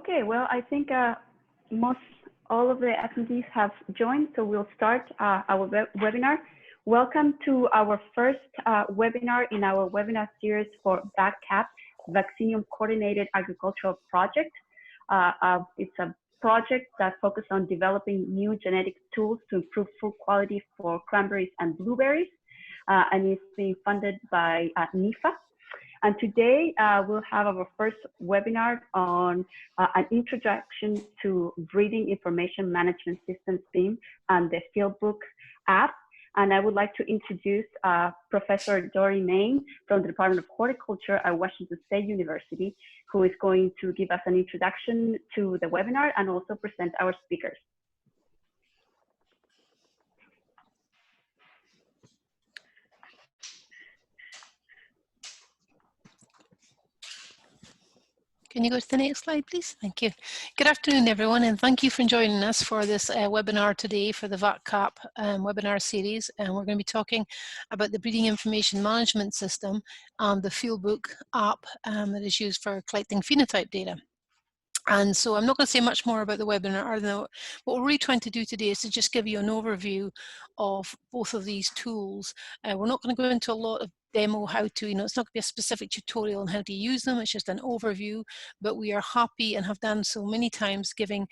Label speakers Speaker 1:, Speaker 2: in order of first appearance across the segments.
Speaker 1: Okay, well, I think most all of the attendees have joined, so we'll start our webinar. Welcome to our first webinar in our webinar series for VacCAP, Vaccinium Coordinated Agricultural Project. It's a project that focuses on developing new genetic tools to improve food quality for cranberries and blueberries, and it's being funded by NIFA. And today we'll have our first webinar on an introduction to Breeding Information Management Systems BIM and the Fieldbook app. And I would like to introduce Professor Dory Main from the Department of Horticulture at Washington State University, who is going to give us an introduction to the webinar and also present our speakers.
Speaker 2: Can you go to the next slide, please? Thank you. Good afternoon, everyone, and thank you for joining us for this webinar today for the VacCAP webinar series. And we're going to be talking about the Breeding Information Management System and the Fieldbook app that is used for collecting phenotype data. And so I'm not going to say much more about the webinar, although what we're really trying to do today is to just give you an overview of both of these tools. We're not going to go into a lot of demo how to, it's not going to be a specific tutorial on how to use them, it's just an overview, but we are happy and have done so many times giving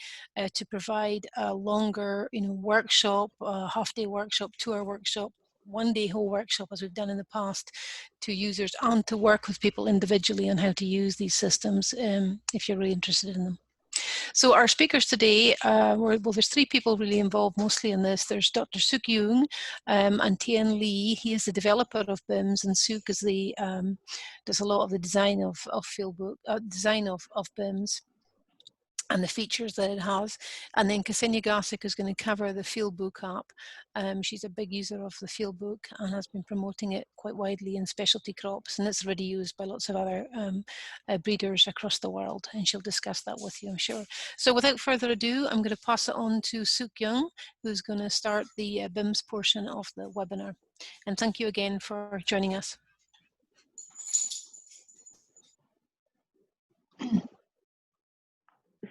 Speaker 2: to provide a longer, workshop, half-day workshop, 2-hour workshop, 1-day whole workshop, as we've done in the past, to users and to work with people individually on how to use these systems if you're really interested in them. So our speakers today, well, there's 3 people really involved mostly in this. There's Dr. Sook Jung and Taein Lee. He is the developer of BIMS, and Sook is the does a lot of the design of Fieldbook, design of BIMS and the features that it has. And then Ksenija Gasic is going to cover the Fieldbook app. She's a big user of the Fieldbook and has been promoting it quite widely in specialty crops, and it's already used by lots of other breeders across the world, and she'll discuss that with you, I'm sure. So without further ado, I'm going to pass it on to Sook Jung, who's going to start the BIMS portion of the webinar. And thank you again for joining us.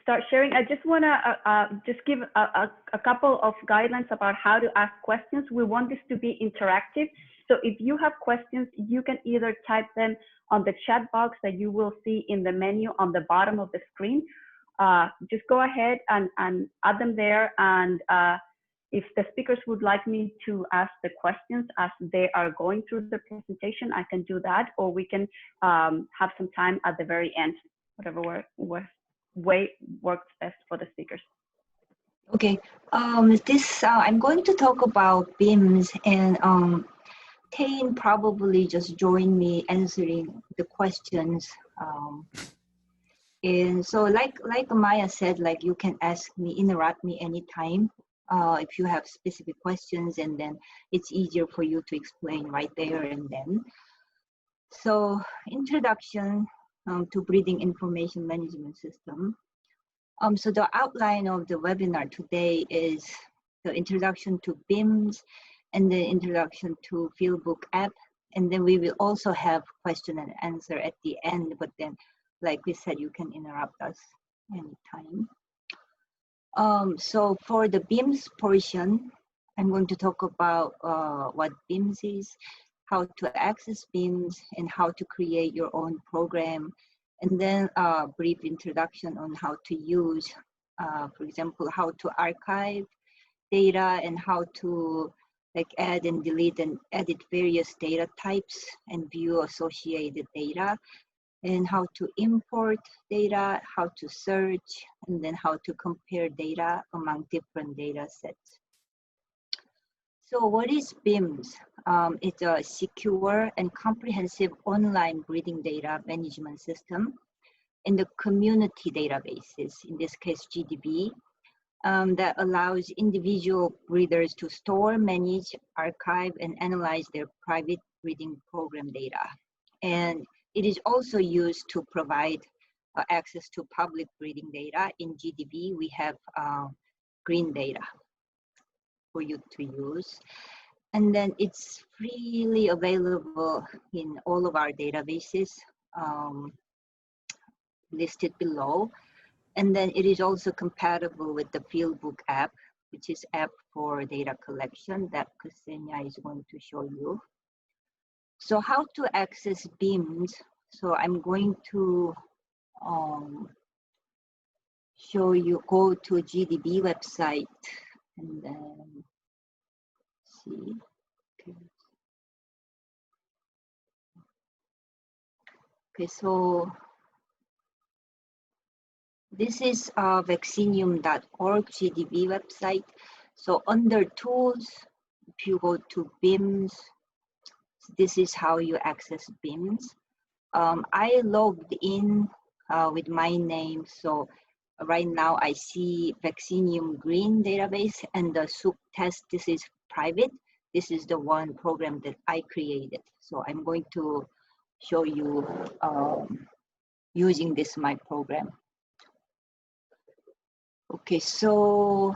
Speaker 1: Start sharing. I just want to just give a couple of guidelines about how to ask questions. We want this to be interactive. So if you have questions, you can either type them on the chat box that you will see in the menu on the bottom of the screen. Just go ahead and add them there. And if the speakers would like me to ask the questions as they are going through the presentation, I can do that, or we can have some time at the very end, whatever way works best for the speakers.
Speaker 3: Okay, I'm going to talk about BIMS, and Taein probably just joined me answering the questions. And so like Maya said, you can ask me, interrupt me anytime if you have specific questions, and then it's easier for you to explain right there and then. So introduction to Breeding Information Management System. So the outline of the webinar today is the introduction to BIMS and the introduction to Fieldbook app. And then we will also have question and answer at the end, but then, like we said, you can interrupt us anytime. So for the BIMS portion, I'm going to talk about what BIMS is, how to access BIMS, and how to create your own program, and then a brief introduction on how to use, for example, how to archive data and how to add and delete and edit various data types and view associated data, and how to import data, how to search, and then how to compare data among different data sets. So what is BIMS? It's a secure and comprehensive online breeding data management system in the community databases, in this case GDB, that allows individual breeders to store, manage, archive, and analyze their private breeding program data. And it is also used to provide access to public breeding data. In GDB, we have green data for you to use. And then it's freely available in all of our databases listed below. And then it is also compatible with the Fieldbook app, which is app for data collection that Ksenija is going to show you. So how to access Bims? So I'm going to show you, go to GDB website and then see. Okay, so this is vaccinium.org GDB website. So under tools, if you go to Bims, this is how you access Bims. I logged in with my name. So right now I see Vaccinium Green database and the Sook test. This is private. This is the one program that I created. So I'm going to show you using this my program. Okay, so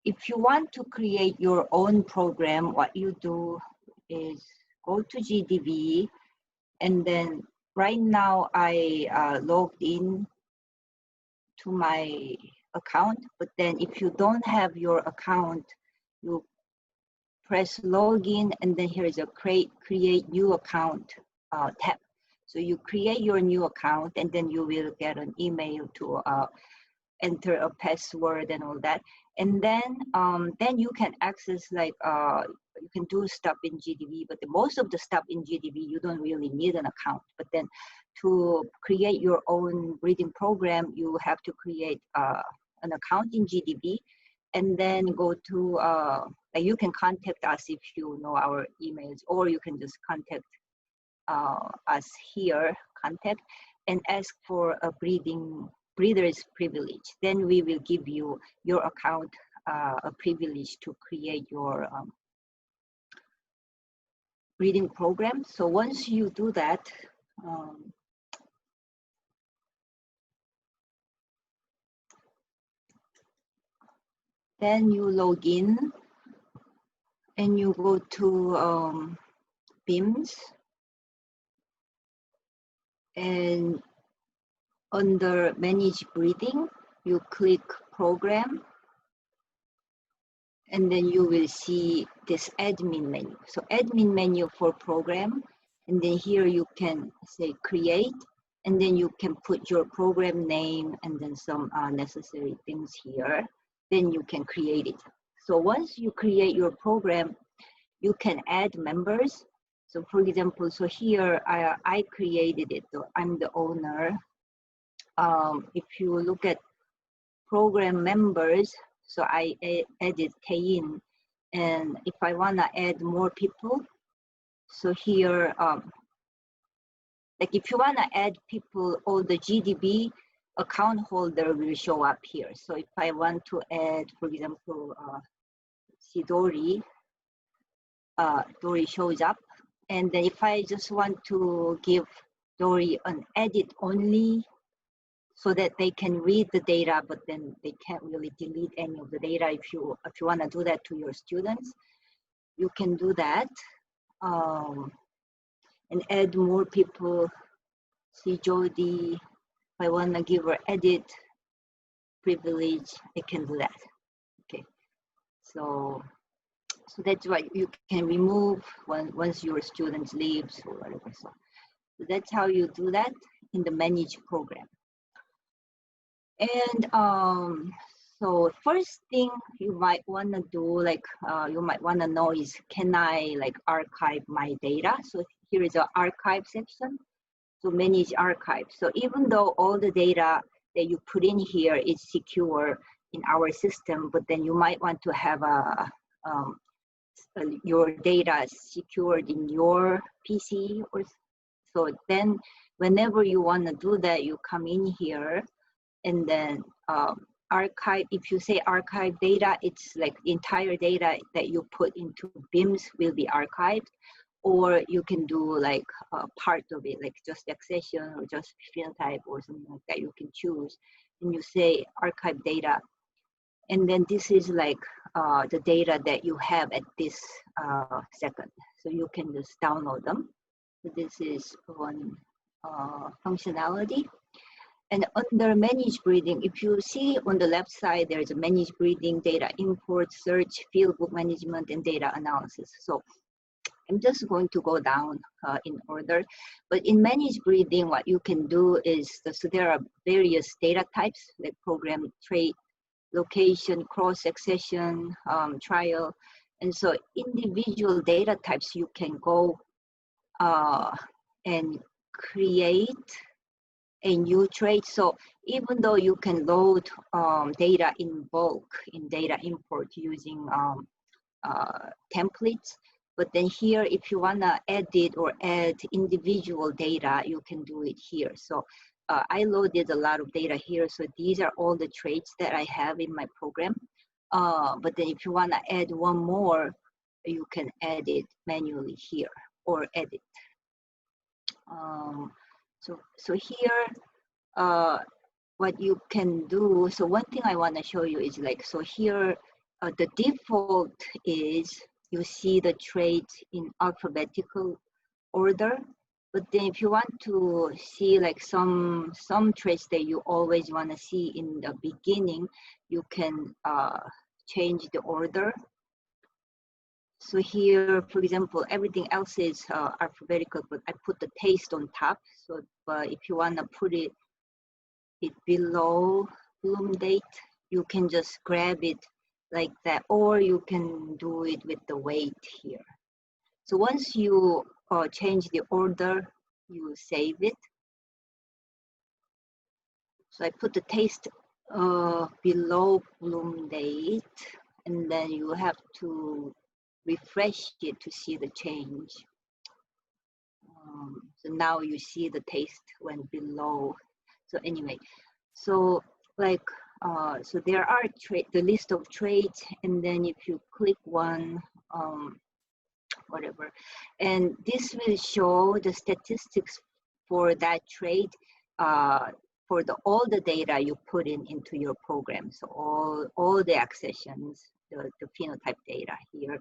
Speaker 3: if you want to create your own program, what you do is go to GDB, and then right now I logged in to my account, but then if you don't have your account, you press login, and then here is a create new account tab. So you create your new account, and then you will get an email to enter a password and all that. And then you can access, like you can do stuff in GDB, but most of the stuff in GDB you don't really need an account. But then to create your own reading program, you have to create an account in GDB, and then go to you can contact us if you know our emails, or you can just contact us here, contact, and ask for a breeder's privilege. Then we will give you your account a privilege to create your breeding program. So once you do that, then you log in and you go to Bims, and under manage breeding, you click program, and then you will see this admin menu. So admin menu for program, and then here you can say create, and then you can put your program name and then some necessary things here. Then you can create it. So once you create your program, you can add members. So for example, so here I created it, so I'm the owner. If you look at program members, so I added Taein, and if I want to add more people, so here, like if you want to add people, all the GDB account holder will show up here. So if I want to add, for example, see Dory, Dory shows up, and then if I just want to give Dory an edit only, so that they can read the data, but then they can't really delete any of the data. If you want to do that to your students, you can do that, and add more people. See Jody, if I want to give her edit privilege, I can do that. Okay, so that's why you can remove once your students leaves or whatever. So that's how you do that in the manage program. And so first thing you might want to do, like you might want to know is, can I like archive my data? So here is an archive section. So manage archive. So even though all the data that you put in here is secure in our system, but then you might want to have your data secured in your PC, or so. Then whenever you want to do that, you come in here, and then archive. If you say archive data, it's like the entire data that you put into Bims will be archived, or you can do like part of it, like just accession or just phenotype or something like that. You can choose, and you say archive data, and then this is like the data that you have at this second. So you can just download them. So this is one functionality. And under managed breeding, if you see on the left side, there's a managed breeding, data import, search, fieldbook management, and data analysis. So I'm just going to go down in order. But in managed breeding, what you can do is, so there are various data types, like program, trait, location, cross-accession, trial. And so individual data types, you can go and create a new trait. So even though you can load data in bulk in data import using templates, but then here, if you wanna edit or add individual data, you can do it here. So I loaded a lot of data here. So these are all the traits that I have in my program. But then if you wanna add one more, you can add it manually here or edit. So here, what you can do, so one thing I want to show you is like, so here, the default is you see the traits in alphabetical order, but then if you want to see like some traits that you always want to see in the beginning, you can change the order. So here, for example, everything else is alphabetical, but I put the taste on top. So if you want to put it below bloom date, you can just grab it like that, or you can do it with the weight here. So once you change the order, you save it. So I put the taste below bloom date, and then you have to refresh it to see the change. So now you see the taste went below. So anyway, so like, so there are the list of traits, and then if you click one, whatever, and this will show the statistics for that trait for all the data you put into your program. So all the accessions, the phenotype data here,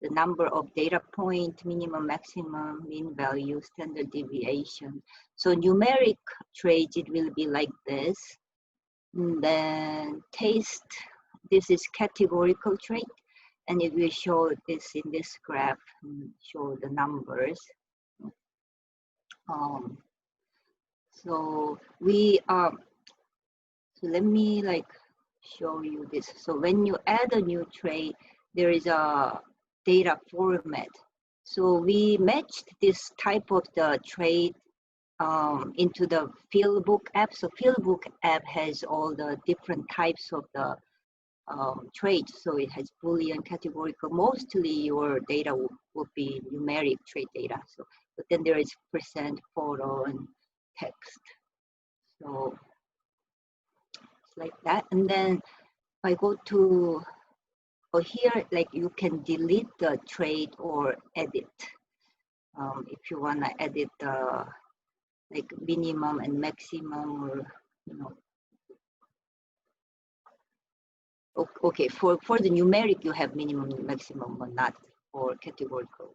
Speaker 3: the number of data point, minimum, maximum, mean value, standard deviation. So numeric traits, it will be like this. And then taste, this is categorical trait, and it will show this in this graph and show the numbers. So let me like show you this. So when you add a new trait, there is a data format. So we matched this type of the trait into the fieldbook app. So fieldbook app has all the different types of the traits. So it has Boolean, categorical. Mostly your data will be numeric trait data. So, but then there is percent, photo, and text. So it's like that. And then if I go to here, like you can delete the trait or edit. If you wanna edit the like minimum and maximum, or you know. Okay, for the numeric you have minimum and maximum, but not for categorical.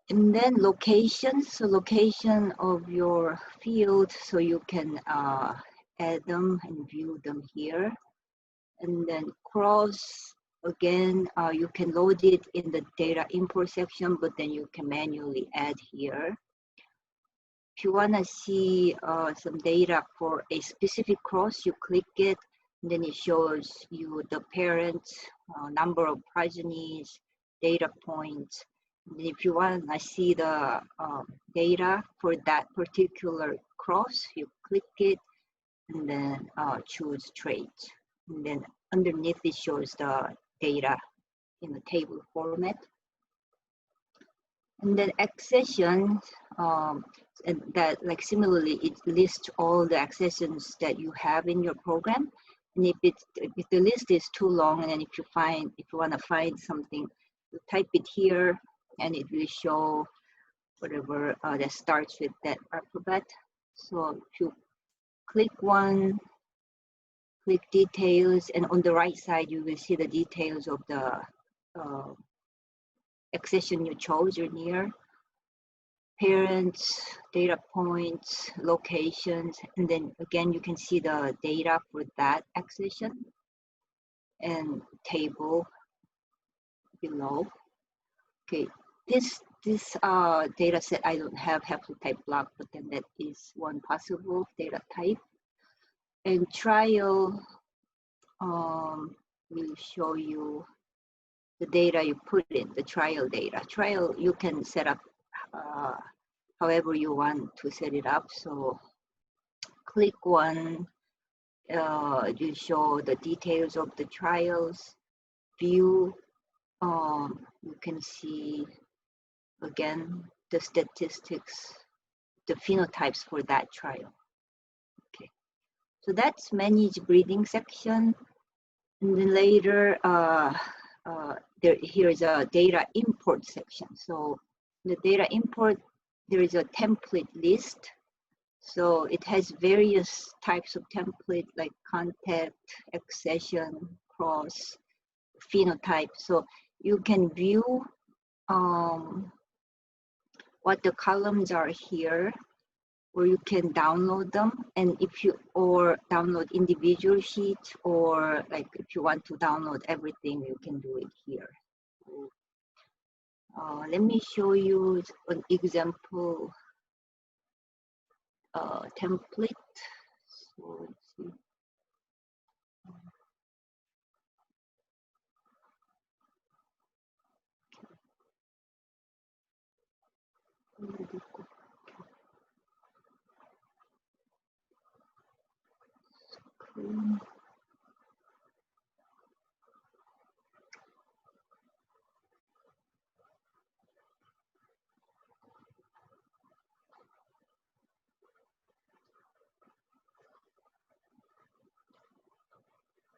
Speaker 3: And then location, so location of your field, so you can add them and view them here. And then cross, again, you can load it in the data import section, but then you can manually add here. If you want to see some data for a specific cross, you click it, and then it shows you the parents, number of progenies, data points. And if you want to see the data for that particular cross, you click it, and then choose traits. And then underneath it shows the data in the table format. And then accessions, and that like similarly, it lists all the accessions that you have in your program. And if the list is too long, and then if you want to find something, you type it here, and it will show whatever that starts with that alphabet. So if you click one, click details, and on the right side, you will see the details of the accession you chose or near. parents, data points, locations, and then again you can see the data for that accession and table below. Okay, this data set I don't have haplotype block, but then that is one possible data type. And trial will show you the data you put in, the trial data. Trial you can set up however you want to set it up. So click one, you show the details of the trials. View, you can see again the statistics, the phenotypes for that trial. Okay, so that's manage breeding section. And then later, here is a data import section. So the data import, there is a template list. So it has various types of template like contact, accession, cross, phenotype. So you can view what the columns are here, or you can download them. And if you, or download individual sheets, or like if you want to download everything, you can do it here. Let me show you an example template. So let's see.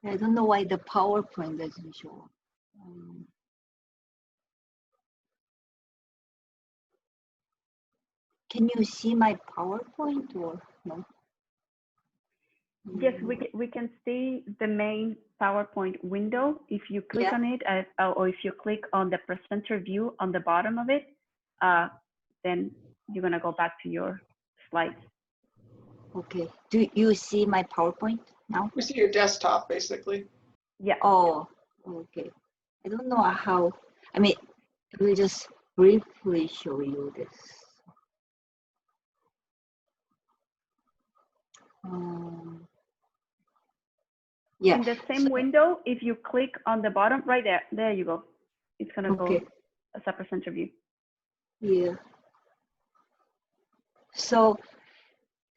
Speaker 3: I don't know why the PowerPoint doesn't show up. Can you see my PowerPoint or no?
Speaker 1: Yes, we can see the main PowerPoint window. If you click on it, or if you click on the presenter view on the bottom of it, then you're gonna go back to your slides.
Speaker 3: Okay. Do you see my PowerPoint now?
Speaker 4: We see your desktop, basically.
Speaker 1: Yeah.
Speaker 3: Oh, okay. I don't know how. I mean, we'll just briefly show you this. Yeah.
Speaker 1: In the same window, if you click on the bottom, right there you go. It's gonna go as a presenter view.
Speaker 3: Yeah. So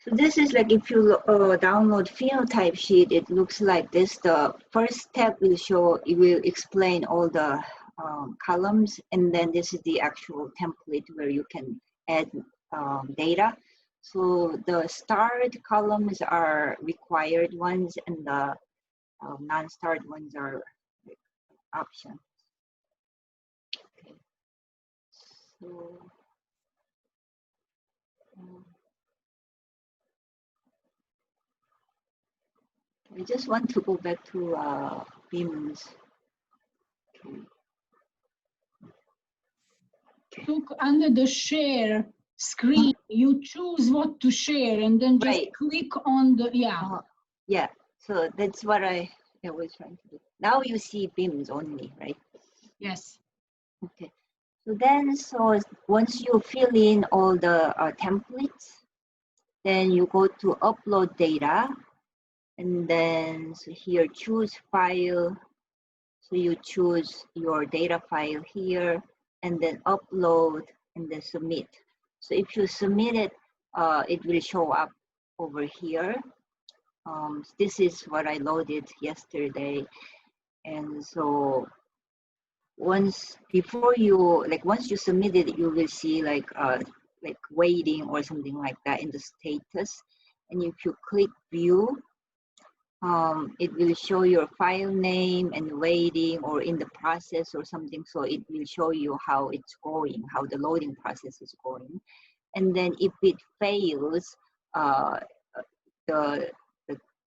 Speaker 3: this is like if you download phenotype sheet, it looks like this. The first step will show, it will explain all the columns, and then this is the actual template where you can add data. So the starred columns are required ones, and the non-starred ones are like options. Okay. So. I just want to go back to Bims.
Speaker 5: Look under the share screen, you choose what to share and then just click on the,
Speaker 3: yeah, so that's what I was trying to do. Now you see Bims only, right?
Speaker 5: Yes.
Speaker 3: Okay, so then, so once you fill in all the templates, then you go to upload data, and then so here choose file. So you choose your data file here, and then upload, and then submit. So if you submit it, it will show up over here. This is what I loaded yesterday. And so once you submit it, you will see like waiting or something like that in the status. And if you click view, it will show your file name and waiting or in the process or something. So it will show you how it's going, how the loading process is going. And then if it fails,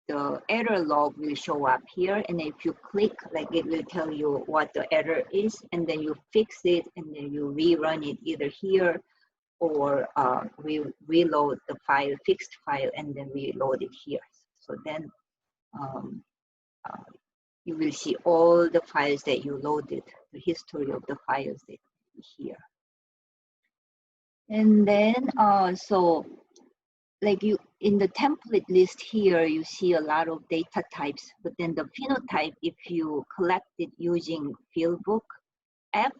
Speaker 3: the error log will show up here. And if you click, like it will tell you what the error is, and then you fix it, and then you rerun it either here or we reload the file, fixed file, and then we load it here. So then you will see all the files that you loaded, the history of the files that you here. And then, so like you in the template list here, you see a lot of data types, but then the phenotype, if you collect it using Fieldbook app,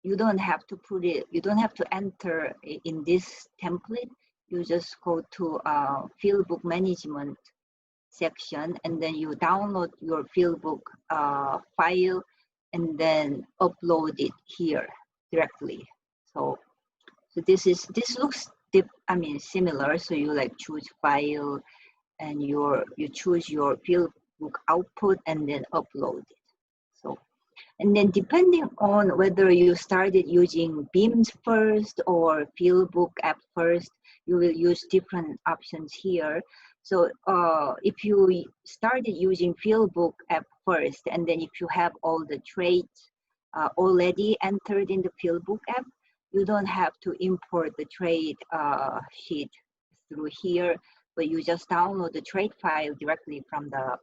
Speaker 3: you don't have to put it, you don't have to enter in this template. You just go to Fieldbook management section, and then you download your Fieldbook file and then upload it here directly. So this looks similar. So you like choose file and you choose your Fieldbook output and then upload it. So, and then depending on whether you started using Bims first or Fieldbook app first, you will use different options here. So if you started using Fieldbook app first, and then if you have all the traits already entered in the Fieldbook app, you don't have to import the trait sheet through here, but you just download the trait file directly from the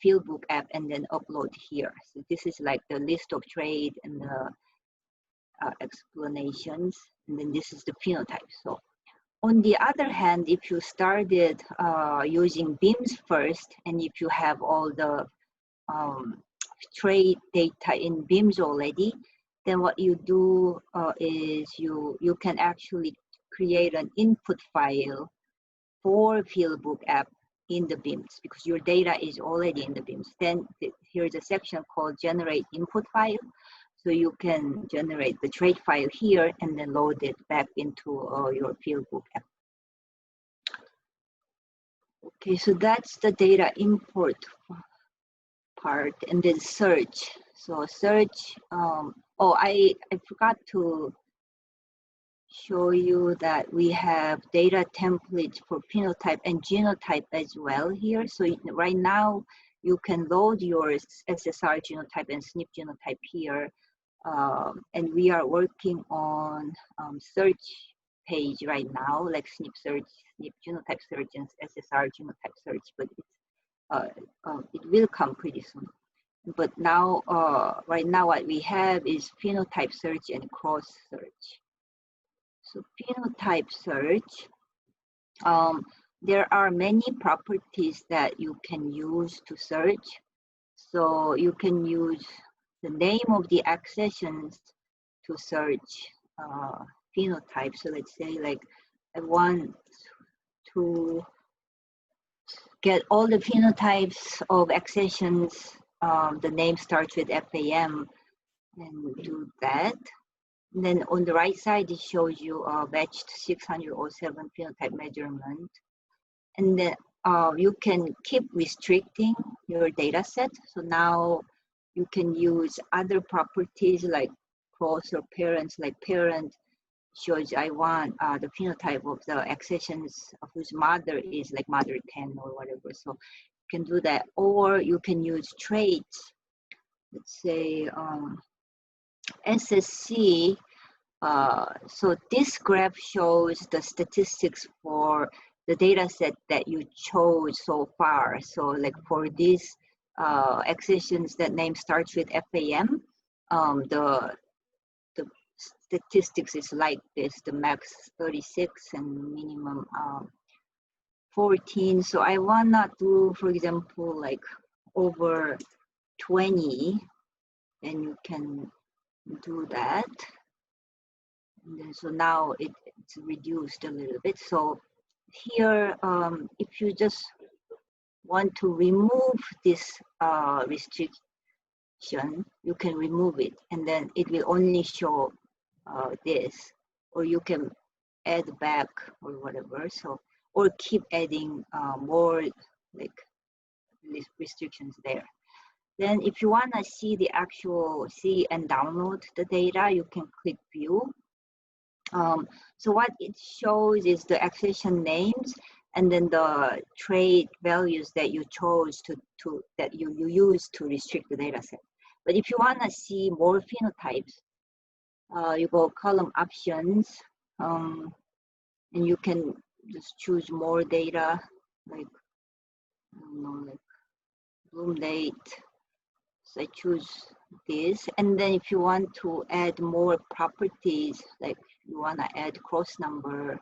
Speaker 3: Fieldbook app and then upload here. So this is like the list of trait and the explanations, and then this is the phenotype. So on the other hand, if you started using Bims first, and if you have all the trait data in Bims already, then what you do is you can actually create an input file for Fieldbook app in the Bims, because your data is already in the Bims. Then here's a section called generate input file. So you can generate the trait file here and then load it back into your Fieldbook app. Okay, so that's the data import part, and then search. So search, I forgot to show you that we have data templates for phenotype and genotype as well here. So right now you can load your SSR genotype and SNP genotype here. And we are working on search page right now, like SNP search, SNP genotype search, and SSR genotype search, but it will come pretty soon. But now, right now what we have is phenotype search and cross search. So phenotype search, there are many properties that you can use to search. So you can use the name of the accessions to search phenotype. So let's say like I want to get all the phenotypes of accessions, the name starts with FAM, and do that. And then on the right side, it shows you batched 607 phenotype measurement. And then you can keep restricting your data set. So now you can use other properties like cross or parents, like parent shows I want the phenotype of the accessions whose mother is like mother 10 or whatever. So you can do that. Or you can use traits. Let's say SSC. So this graph shows the statistics for the data set that you chose so far. So like for these accessions that name starts with FAM, the statistics is like this, the max 36 and minimum 14. So I wanna do, for example, like over 20, and you can do that. And then, so now it's reduced a little bit. So here, if you just want to remove this restriction, you can remove it, and then it will only show this, or you can add back or whatever. So, or keep adding more like restrictions there. Then if you want to see the actual, see and download the data, you can click view. So what it shows is the accession names and then the trait values that you chose that you use to restrict the data set. But if you want to see more phenotypes, you go column options, And you can just choose more data, like, I don't know, like bloom date. So I choose this, and then if you want to add more properties, like you want to add cross number,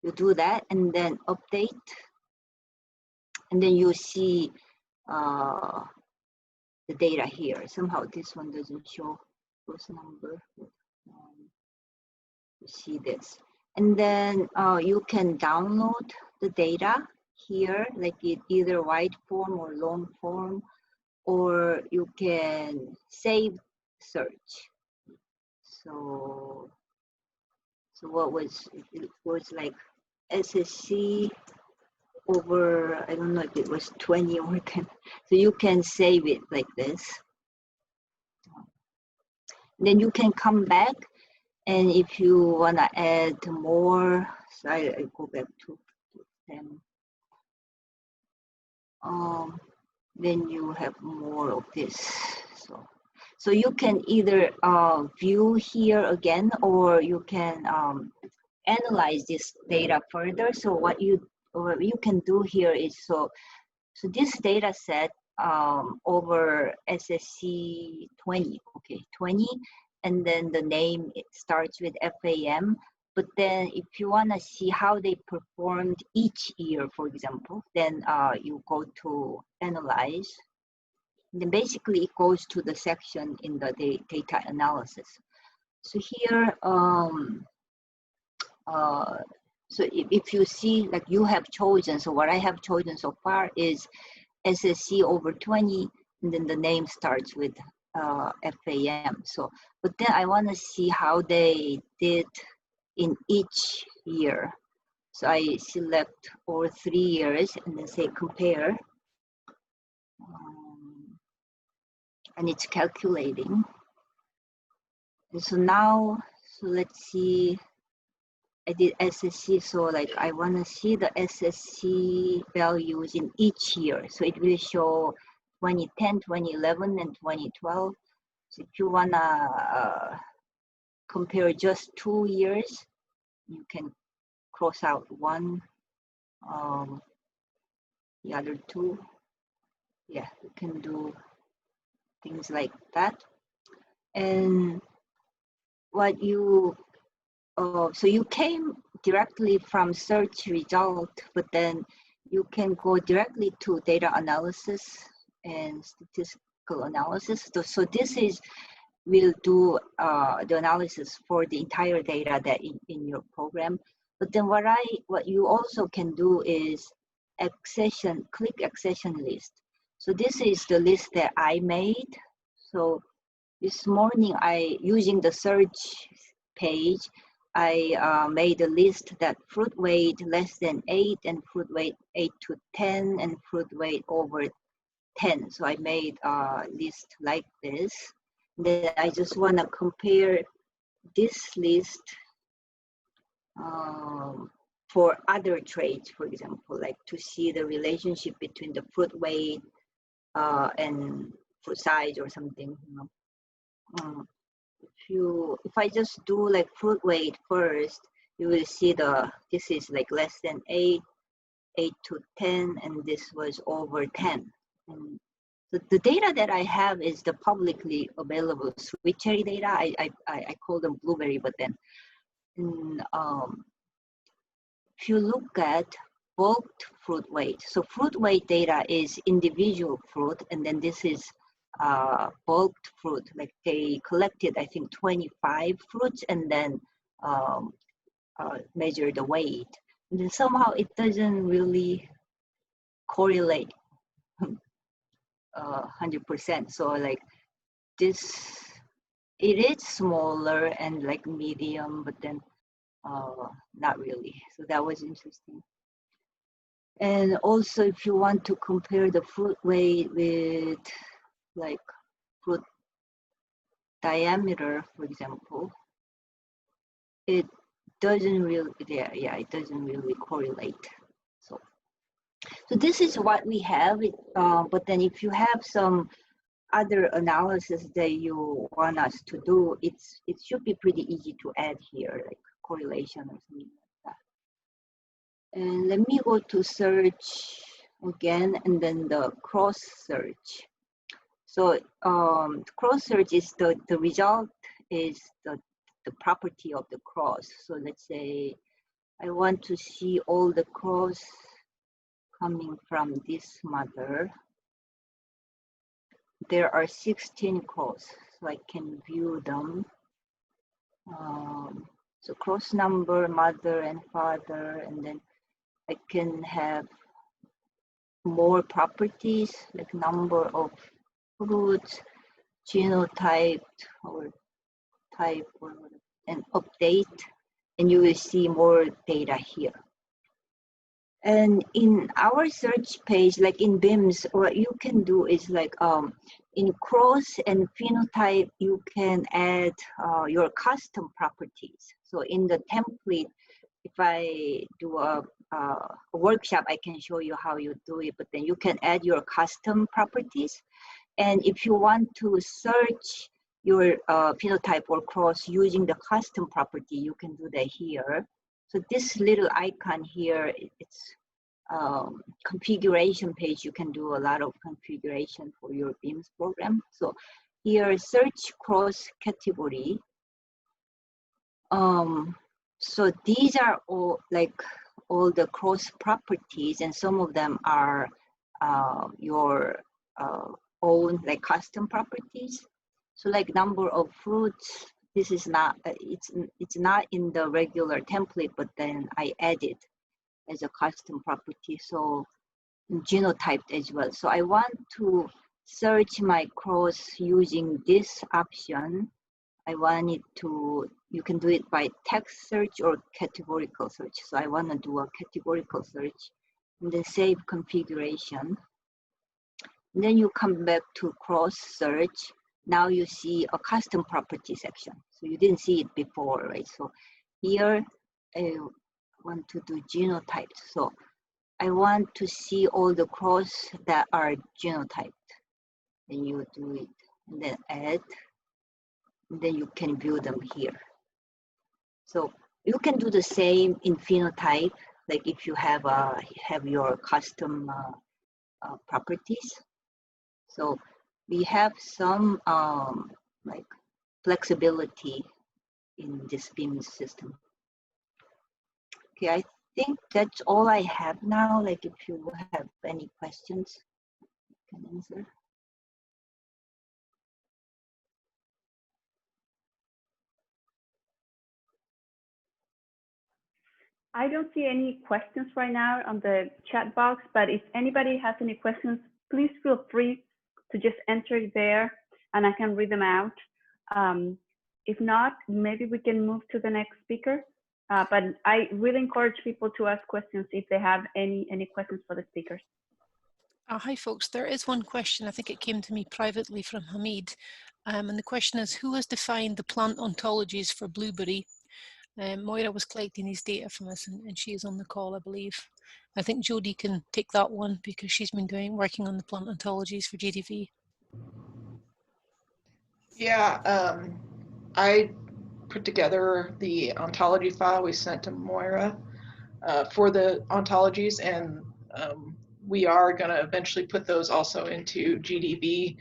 Speaker 3: you do that, and then update, and then you see the data here. Somehow this one doesn't show cross number. You see this, and then you can download the data here, like either wide form or long form, or you can save search. So what was it was like SSC over, I don't know if it was 20 or 10. So you can save it like this. Then you can come back, and if you want to add more, so I go back to 10. Then you have more of this. So you can either view here again, or you can analyze this data further. So what you can do here is, so this data set over SSC 20, okay, 20, and then the name, it starts with FAM. But then if you want to see how they performed each year, for example, then you go to analyze. And then basically it goes to the section in the data analysis. So here, so if you see, like you have chosen, so what I have chosen so far is SSC over 20, and then the name starts with FAM. So, but then I want to see how they did in each year. So I select over 3 years and then say compare. And it's calculating. And so now, so let's see, I did SSC, so like I want to see the SSC values in each year. So it will show 2010, 2011, and 2012. So if you want to compare just 2 years, you can cross out one, the other two. Yeah, you can do things like that. And what you, so you came directly from search result, but then you can go directly to data analysis and statistical analysis. So this is, will do the analysis for the entire data that in your program. But then what you also can do is accession, click accession list. So this is the list that I made. So this morning, using the search page, I made a list that fruit weight less than 8 and fruit weight 8 to 10 and fruit weight over 10. So I made a list like this. Then I just want to compare this list for other traits, for example, like to see the relationship between the fruit weight and fruit size or something, you know. If I just do like fruit weight first, you will see this is like less than 8, 8 to 10, and this was over 10. And the data that I have is the publicly available sweet cherry data. I call them blueberry, but then if you look at bulked fruit weight, so fruit weight data is individual fruit, and then this is bulked fruit, like they collected, I think, 25 fruits and then measure the weight. And then somehow it doesn't really correlate 100%. So like this, it is smaller and like medium, but then not really. So that was interesting. And also if you want to compare the fruit weight with like fruit diameter, for example, it doesn't really, it doesn't really correlate. So this is what we have. But then if you have some other analysis that you want us to do, it should be pretty easy to add here, like correlation or something like that. And let me go to search again, and then the cross search. So cross search is the result is the property of the cross. So let's say I want to see all the cross coming from this mother. There are 16 cross, so I can view them. So cross number, mother and father, and then I can have more properties like number of fruits, genotype or type, and update, and you will see more data here. And in our search page, like in Bims, what you can do is like in cross and phenotype, you can add your custom properties. So in the template, if I do a workshop, I can show you how you do it, but then you can add your custom properties. And if you want to search your phenotype or cross using the custom property, you can do that here. So this little icon here, it's configuration page. You can do a lot of configuration for your Bims program. So here, search cross category. So these are all like all the cross properties, and some of them are your own like custom properties. So like number of fruits, this is not, it's not in the regular template, but then I added as a custom property. So genotyped as well. So I want to search my cross using this option. I want it to, you can do it by text search or categorical search. So I want to do a categorical search and then save configuration. And then you come back to cross search. Now you see a custom property section. So you didn't see it before, right? So here I want to do genotyped. So I want to see all the cross that are genotyped. Then you do it and then add. And then you can view them here. So you can do the same in phenotype, like if you have your custom properties. So we have some like flexibility in this Bims system. Okay, I think that's all I have now. Like if you have any questions, you can answer.
Speaker 1: I don't see any questions right now on the chat box, but if anybody has any questions, please feel free to just enter it there and I can read them out. If not, maybe we can move to the next speaker. But I really encourage people to ask questions if they have any questions for the speakers.
Speaker 2: Hi folks, there is one question. I think it came to me privately from Hamid. And the question is, who has defined the plant ontologies for blueberry? Moira was collecting these data from us and she is on the call, I believe. I think Jodie can take that one because she's been working on the plant ontologies for GDV.
Speaker 4: Yeah, I put together the ontology file we sent to Moira for the ontologies, and we are going to eventually put those also into GDV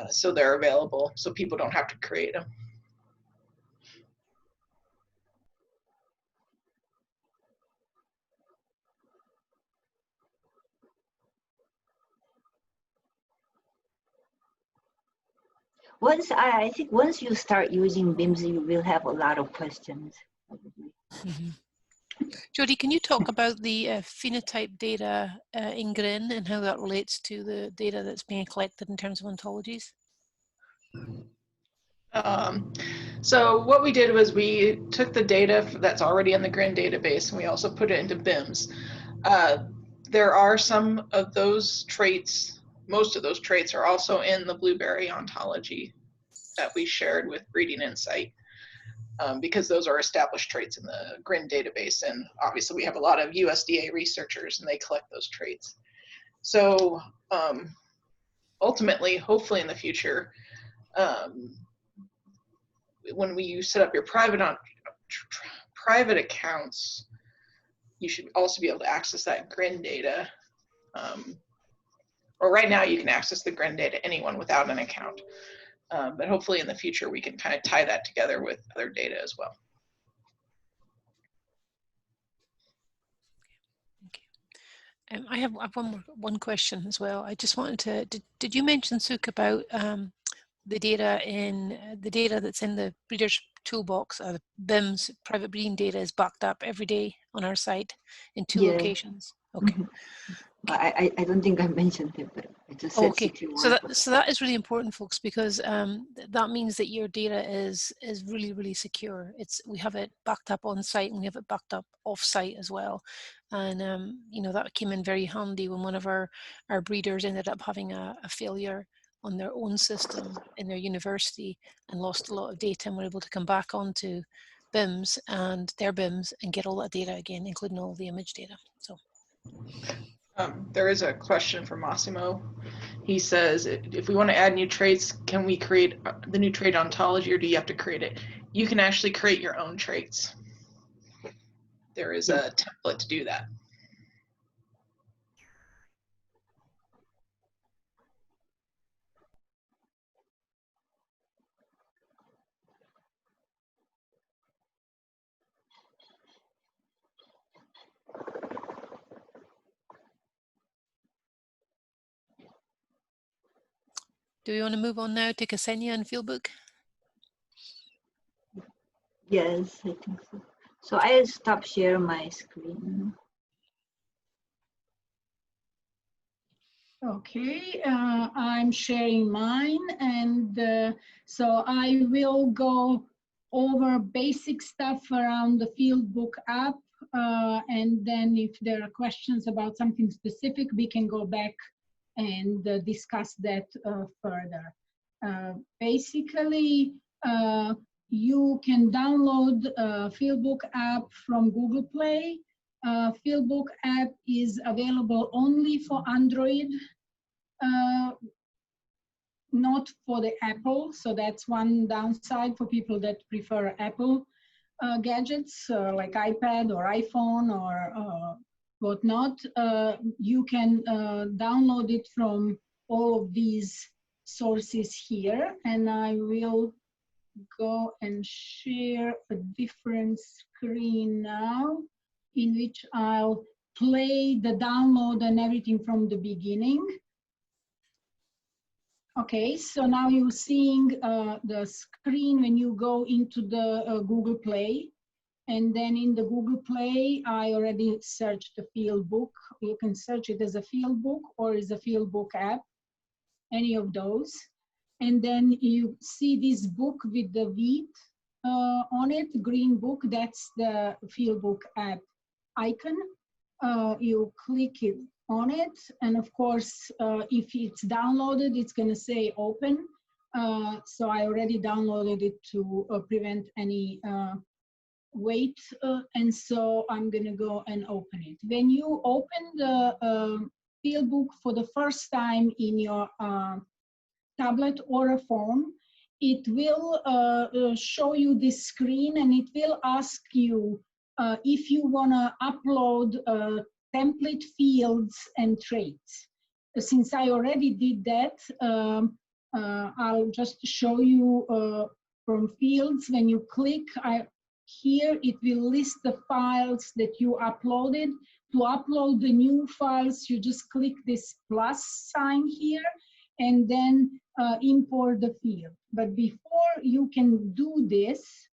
Speaker 4: so they're available so people don't have to create them.
Speaker 3: I think once you start using Bims, you will have a lot of questions.
Speaker 2: Mm-hmm. Jodie, can you talk about the phenotype data in GRIN and how that relates to the data that's being collected in terms of ontologies?
Speaker 4: So what we did was we took the data that's already in the GRIN database and we also put it into Bims. There are some of those traits, most of those traits are also in the blueberry ontology that we shared with Breeding Insight because those are established traits in the GRIN database, and obviously we have a lot of USDA researchers and they collect those traits. So ultimately, hopefully in the future, when you set up your private accounts, you should also be able to access that GRIN data. Or right now you can access the GRIN data anyone without an account. But hopefully in the future we can kind of tie that together with other data as well.
Speaker 2: I have one question as well. I just wanted to, did you mention, Sook, about the data that's in the Breeders Toolbox, the BIMS private breeding data is backed up every day on our site in 2 locations? Okay.
Speaker 3: Mm-hmm. I don't think I mentioned it, but I just said
Speaker 2: okay. So that is really important, folks, because that means that your data is really secure. We have it backed up on site and we have it backed up off site as well. And you know, that came in very handy when one of our breeders ended up having a failure on their own system in their university and lost a lot of data, and were able to come back onto BIMS and their BIMS and get all that data again, including all the image data. So.
Speaker 4: There is a question from Massimo. He says, if we want to add new traits, can we create the new trait ontology, or do you have to create it? You can actually create your own traits. There is a template to do that.
Speaker 2: Do we want to move on now to Ksenija and Fieldbook?
Speaker 3: Yes, I think so. So I'll stop sharing my screen.
Speaker 5: Okay, I'm sharing mine, and so I will go over basic stuff around the Fieldbook app, and then if there are questions about something specific, we can go back and discuss that further. Basically, you can download Fieldbook app from Google Play. Fieldbook app is available only for Android, not for the Apple. So that's one downside for people that prefer Apple gadgets like iPad or iPhone or whatnot. You can download it from all of these sources here, and I will go and share a different screen now, in which I'll play the download and everything from the beginning. Okay, so now you're seeing the screen when you go into the Google Play. And then in the Google Play, I already searched the Fieldbook. You can search it as a Fieldbook or as a Fieldbook app, any of those. And then you see this book with the wheat on it, green book, that's the Fieldbook app icon. You click it on it, and of course, if it's downloaded, it's gonna say open. So I already downloaded it to prevent any wait, and so I'm gonna go and open it. When you open the Fieldbook for the first time in your tablet or a phone, it will show you this screen, and it will ask you if you wanna upload template fields and traits. Since I already did that, I'll just show you from fields. When you click here, it will list the files that you uploaded. To upload the new files, you just click this plus sign here and then import the field. But before you can do this,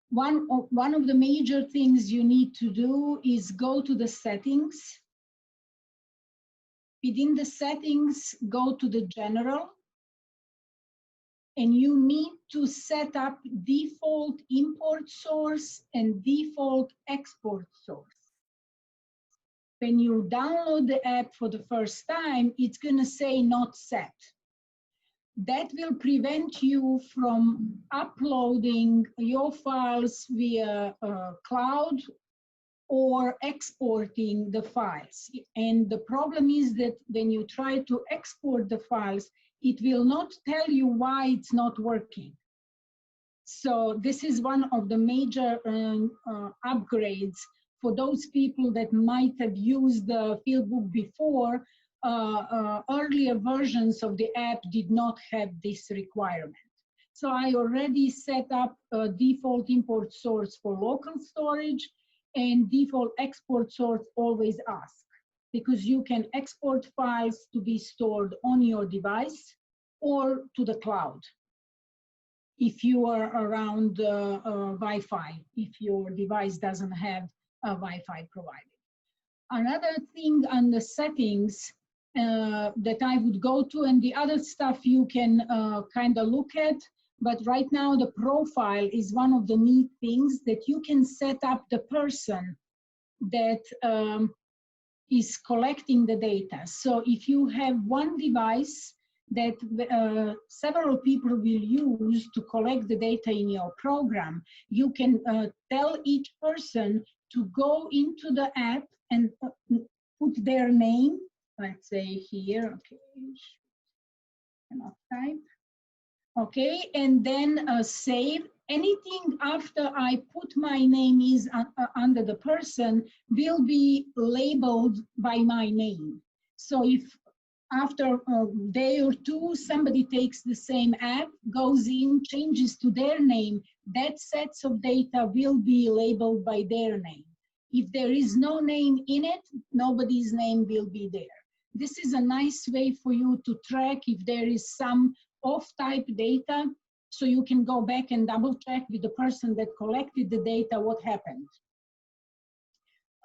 Speaker 5: one of the major things you need to do is go to the settings. Within the settings, go to the general, and you need to set up default import source and default export source. When you download the app for the first time, it's gonna say not set. That will prevent you from uploading your files via cloud or exporting the files. And the problem is that when you try to export the files, it will not tell you why it's not working. So this is one of the major upgrades for those people that might have used the Fieldbook before. Earlier versions of the app did not have this requirement. So I already set up a default import source for local storage, and default export source always ask, because you can export files to be stored on your device or to the cloud if you are around Wi-Fi, if your device doesn't have a Wi-Fi provided. Another thing on the settings that I would go to, and the other stuff you can kind of look at, but right now the profile is one of the neat things that you can set up the person that is collecting the data. So if you have one device that several people will use to collect the data in your program, you can tell each person to go into the app and put their name, let's say here, okay, cannot type, okay, and then save. Anything after I put my name is under the person will be labeled by my name. So if after a day or two, somebody takes the same app, goes in, changes to their name, that sets of data will be labeled by their name. If there is no name in it, nobody's name will be there. This is a nice way for you to track if there is some off-type data, so you can go back and double check with the person that collected the data what happened.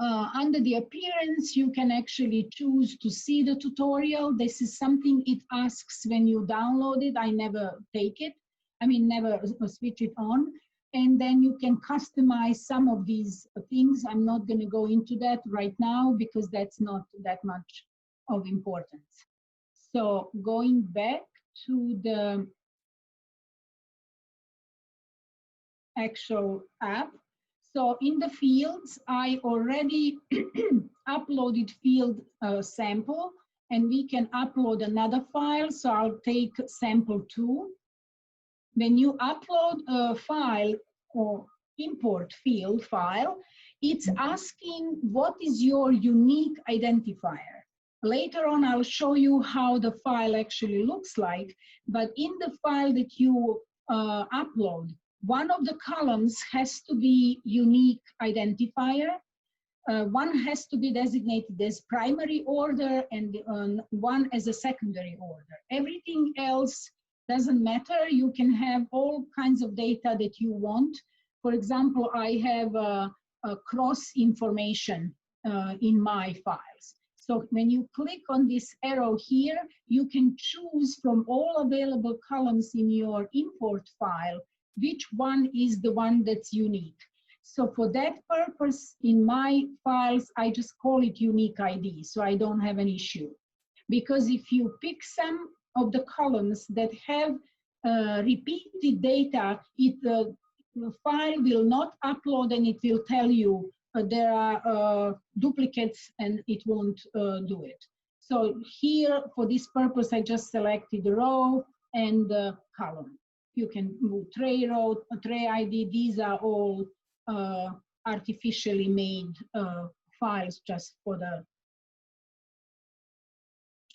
Speaker 5: Under the appearance, you can actually choose to see the tutorial. This is something it asks when you download it. I never take it. I mean, never switch it on. And then you can customize some of these things. I'm not going to go into that right now because that's not that much of importance. So going back to the actual app. So in the fields, I already uploaded field sample, and we can upload another file. So I'll take sample 2. When you upload a file or import field file, it's asking what is your unique identifier. Later on, I'll show you how the file actually looks like, but in the file that you upload, one of the columns has to be unique identifier. One has to be designated as primary order and one as a secondary order. Everything else doesn't matter. You can have all kinds of data that you want. For example, I have a cross information in my files. So when you click on this arrow here, you can choose from all available columns in your import file which one is the one that's unique. So for that purpose, in my files, I just call it unique ID, so I don't have an issue. Because if you pick some of the columns that have repeated data, the file will not upload and it will tell you there are duplicates and it won't do it. So here, for this purpose, I just selected the row and the column. You can move tray row, tray ID. These are all artificially made files just for the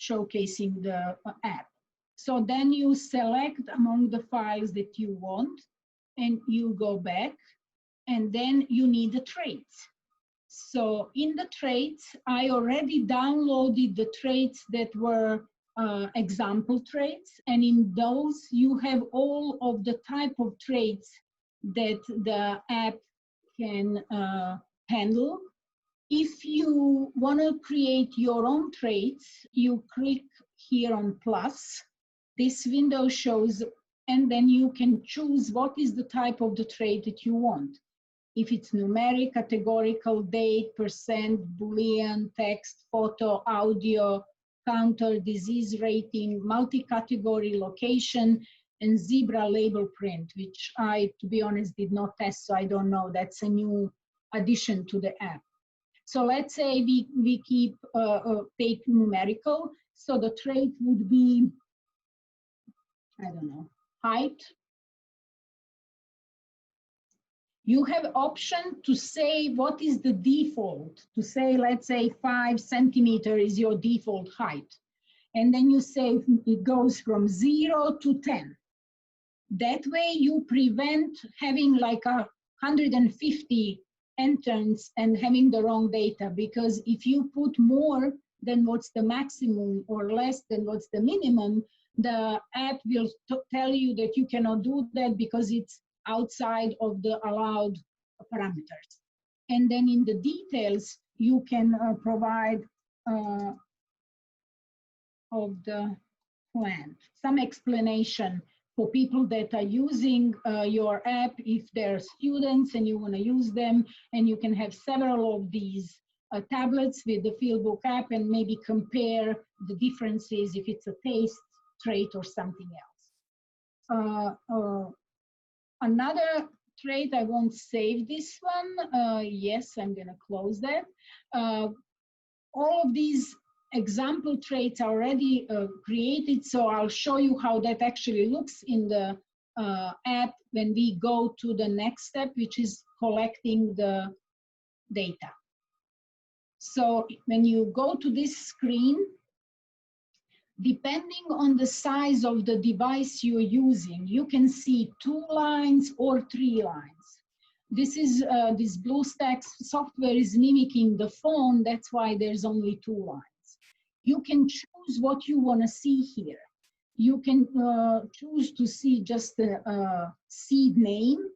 Speaker 5: showcasing the app. So then you select among the files that you want and you go back, and then you need the traits. So in the traits, I already downloaded the traits that were example traits, and in those you have all of the type of traits that the app can handle. If you want to create your own traits, you click here on plus. This window shows, and then you can choose what is the type of the trait that you want. If it's numeric, categorical, date, percent, Boolean, text, photo, audio, counter, disease rating, multi-category, location, and zebra label print, which I, to be honest, did not test, so I don't know. That's a new addition to the app. So let's say we keep take numerical. So the trait would be, I don't know, height. You have option to say what is the default. To say, let's say 5 centimeters is your default height. And then you say it goes from 0 to 10. That way you prevent having like 150 entrants and having the wrong data, because if you put more than what's the maximum or less than what's the minimum, the app will tell you that you cannot do that because it's outside of the allowed parameters. And then in the details, you can provide of the plan some explanation for people that are using your app, if they're students and you want to use them, and you can have several of these tablets with the Fieldbook app and maybe compare the differences if it's a taste trait or something else. Another trait, I won't save this one. Yes, I'm going to close that. All of these example traits are already created, so I'll show you how that actually looks in the app when we go to the next step, which is collecting the data. So when you go to this screen, depending on the size of the device you're using, you can see 2 lines or 3 lines. This is this BlueStacks software is mimicking the phone, that's why there's only 2 lines. You can choose what you want to see here. You can choose to see just the seed name,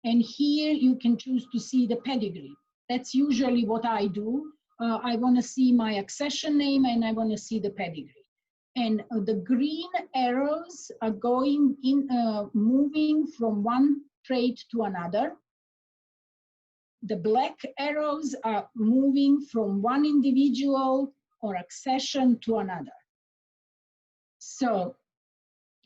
Speaker 5: and here you can choose to see the pedigree. That's usually what I do. I want to see my accession name and I want to see the pedigree. And the green arrows are going in, moving from one trait to another. The black arrows are moving from one individual or accession to another. So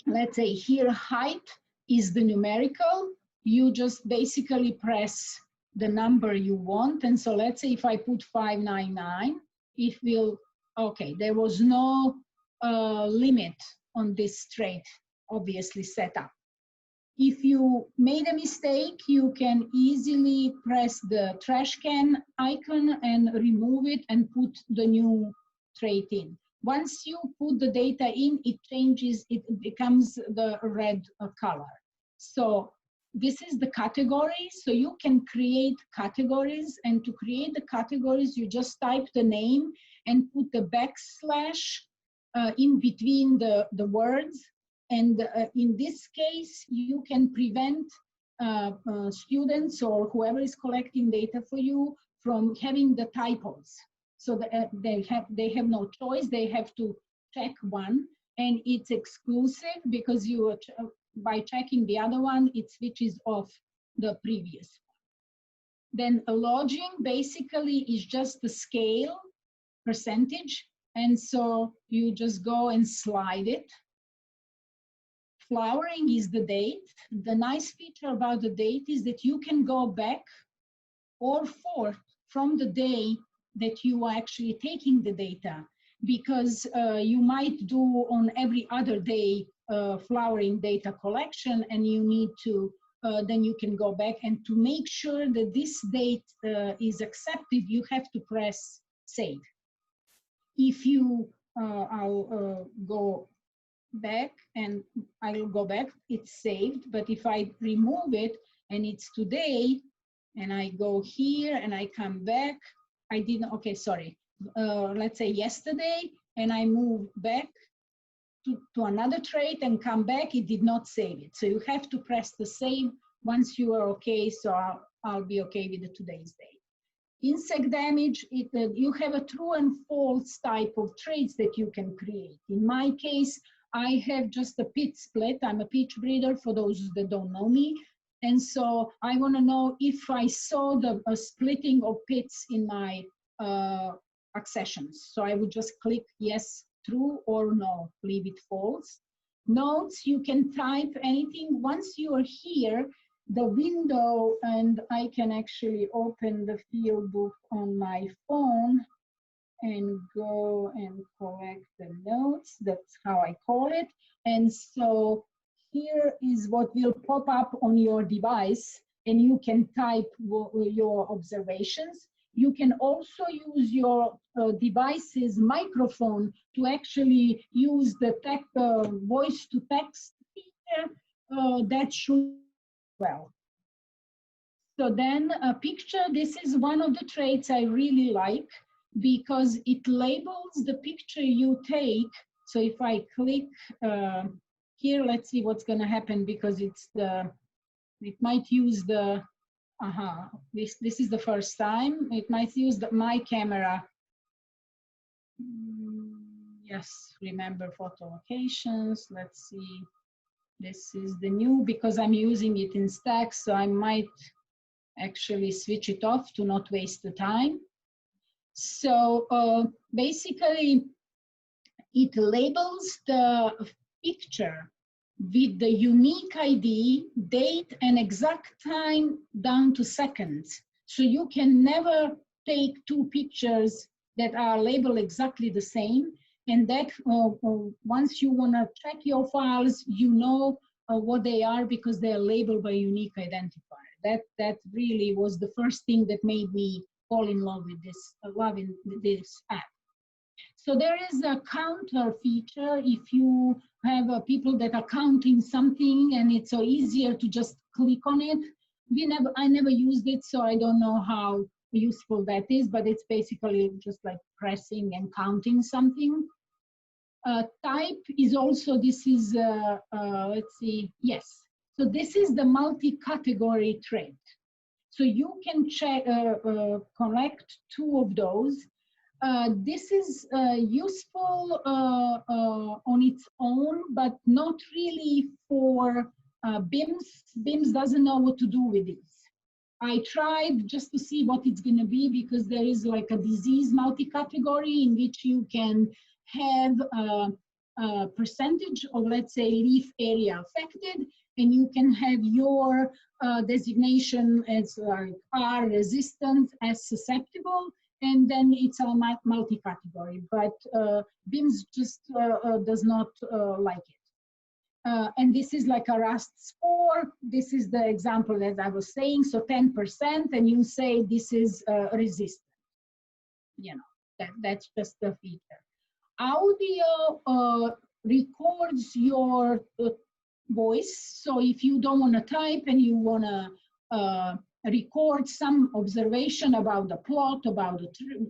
Speaker 5: let's say here height is the numerical. You just basically press the number you want. And so let's say if I put 599, it will, okay, there was no limit on this trait, obviously set up. If you made a mistake, you can easily press the trash can icon and remove it and put the new trait in. Once you put the data in, it changes, it becomes the red color. So this is the category, so you can create categories, and to create the categories, you just type the name and put the backslash in between the words. And in this case, you can prevent students or whoever is collecting data for you from having the typos. So they have no choice. They have to check one, and it's exclusive because you by checking the other one, it switches off the previous one. Then a lodging basically is just the scale percentage, and so you just go and slide it. Flowering is the date. The nice feature about the date is that you can go back or forth from the day that you are actually taking the data, because you might do on every other day flowering data collection, and you need to, then you can go back, and to make sure that this date is accepted, you have to press save. If you, I'll go back, and I'll go back, it's saved, but if I remove it and it's today, and I go here and I come back, I didn't, okay, sorry, let's say yesterday, and I move back to another trait and come back, it did not save it. So you have to press the save once you are okay, so I'll be okay with the today's date. Insect damage, you have a true and false type of traits that you can create. In my case, I have just a pit split. I'm a peach breeder, for those that don't know me. And so I want to know if I saw the splitting of pits in my accessions. So I would just click yes, true, or no, leave it false. Notes, you can type anything. Once you are here, the window, and I can actually open the field book on my phone and go and collect the notes. That's how I call it. And so here is what will pop up on your device, and you can type your observations. You can also use your device's microphone to actually use the voice to text feature. That should well. So then a picture, this is one of the traits I really like because it labels the picture you take. So if I click here, let's see what's going to happen because it's it might use the, this is the first time. It might use my camera. Yes, remember photo locations. Let's see. This is the new, because I'm using it in stacks, so I might actually switch it off to not waste the time. So basically, it labels the picture with the unique ID, date, and exact time down to seconds. So you can never take two pictures that are labeled exactly the same. And that once you want to check your files, you know what they are because they are labeled by unique identifier. That really was the first thing that made me fall in love with this, loving this app. So there is a counter feature if you have people that are counting something, and it's so easier to just click on it. I never used it, so I don't know how useful that is, but it's basically just like pressing and counting something. Type is also, this is, let's see, yes. So this is the multi-category trait. So you can check, collect two of those. This is useful on its own, but not really for Bims. Bims doesn't know what to do with this. I tried just to see what it's going to be because there is like a disease multi-category in which you can have a percentage of, let's say, leaf area affected, and you can have your designation as like R resistant, as susceptible, and then it's a multi-category. But Bims just does not like it. And this is like a Rust score. This is the example that I was saying. So 10%, and you say this is resistant. You know, that's just the feature. Audio records your voice. So if you don't want to type and you want to record some observation about the plot, about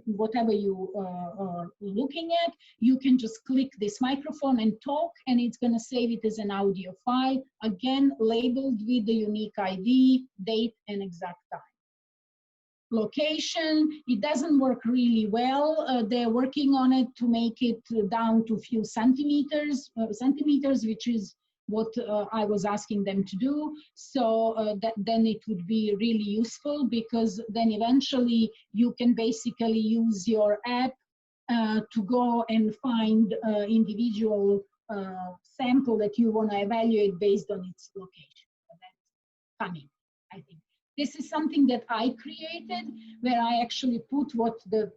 Speaker 5: whatever you are looking at, you can just click this microphone and talk, and it's going to save it as an audio file, again, labeled with the unique ID, date, and exact time. Location, it doesn't work really well. They're working on it to make it down to a few centimeters, which is what I was asking them to do. So then it would be really useful, because then eventually you can basically use your app to go and find individual sample that you want to evaluate based on its location. So that's coming, I think. This is something that I created, where I actually put what the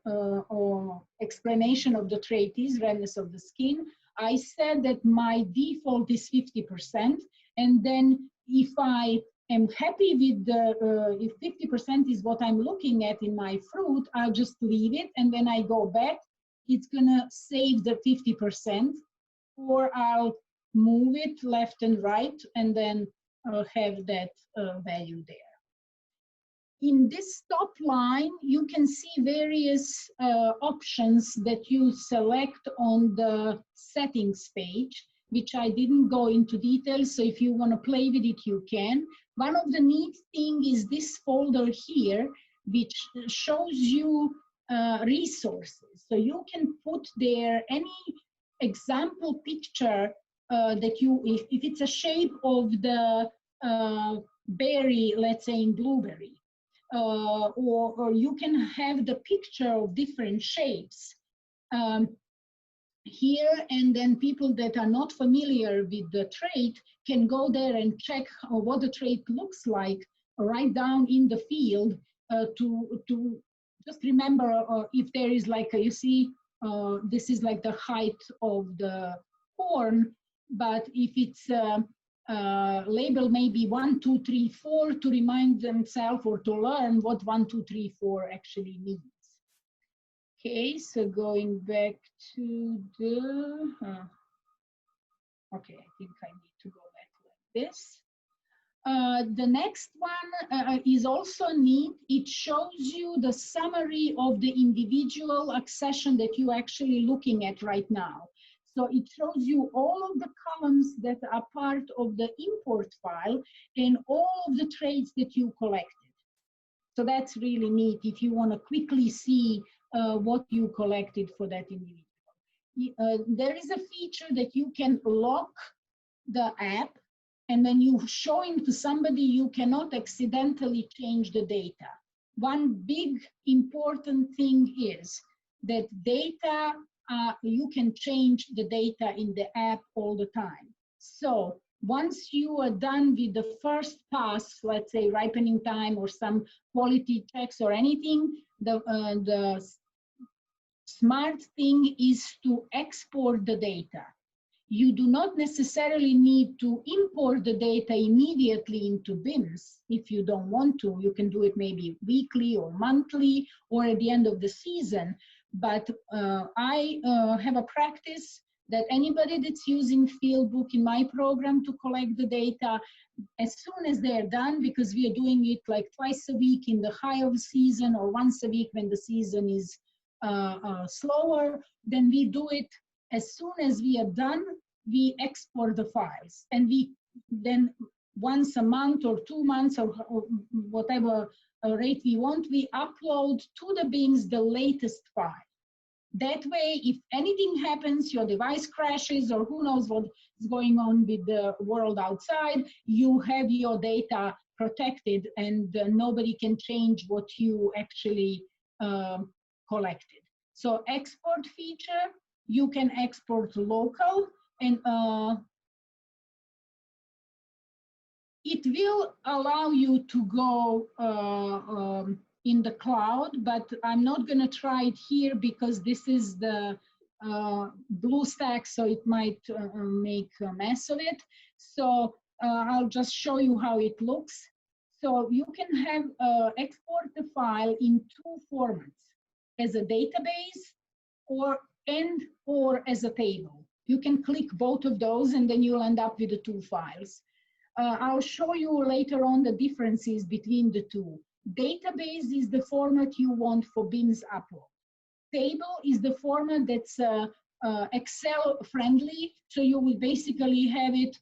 Speaker 5: explanation of the trait is, redness of the skin. I said that my default is 50%, and then if I am happy with the, if 50% is what I'm looking at in my fruit, I'll just leave it, and when I go back, it's gonna save the 50%, or I'll move it left and right, and then I'll have that value there. In this top line, you can see various options that you select on the settings page, which I didn't go into detail, so if you want to play with it, you can. One of the neat thing is this folder here, which shows you resources. So you can put there any example picture that you, if it's a shape of the berry, let's say in blueberry, or you can have the picture of different shapes. here, and then people that are not familiar with the trait can go there and check what the trait looks like right down in the field to just remember if there is like you see this is like the height of the corn, but if it's label maybe 1, 2, 3, 4 to remind themselves or to learn what 1, 2, 3, 4 actually means. Okay, so going back to the, okay, I think I need to go back like this. The next one is also neat. It shows you the summary of the individual accession that you're actually looking at right now. So it shows you all of the columns that are part of the import file and all of the traits that you collected. So that's really neat if you want to quickly see what you collected for that individual. There is a feature that you can lock the app, and when you show it to somebody, you cannot accidentally change the data. One big important thing is that data, you can change the data in the app all the time. So once you are done with the first pass, let's say ripening time or some quality checks or anything, the smart thing is to export the data. You do not necessarily need to import the data immediately into Bims if you don't want to. You can do it maybe weekly or monthly or at the end of the season. But I have a practice that anybody that's using Fieldbook in my program to collect the data, as soon as they're done, because we are doing it like twice a week in the high of season or once a week when the season is slower, then we do it as soon as we are done, we export the files. And we then once a month or 2 months or whatever rate we want, we upload to the Bims the latest file. That way, if anything happens, your device crashes or who knows what is going on with the world outside, you have your data protected and nobody can change what you actually collected. So export feature, you can export local, and it will allow you to go in the cloud, but I'm not going to try it here because this is the BlueStack, so it might make a mess of it. So I'll just show you how it looks. So you can have export the file in 2 formats, as a database or as a table. You can click both of those and then you'll end up with the 2 files. I'll show you later on the differences between the 2. Database is the format you want for Bims upload. Table is the format that's Excel friendly, so you will basically have it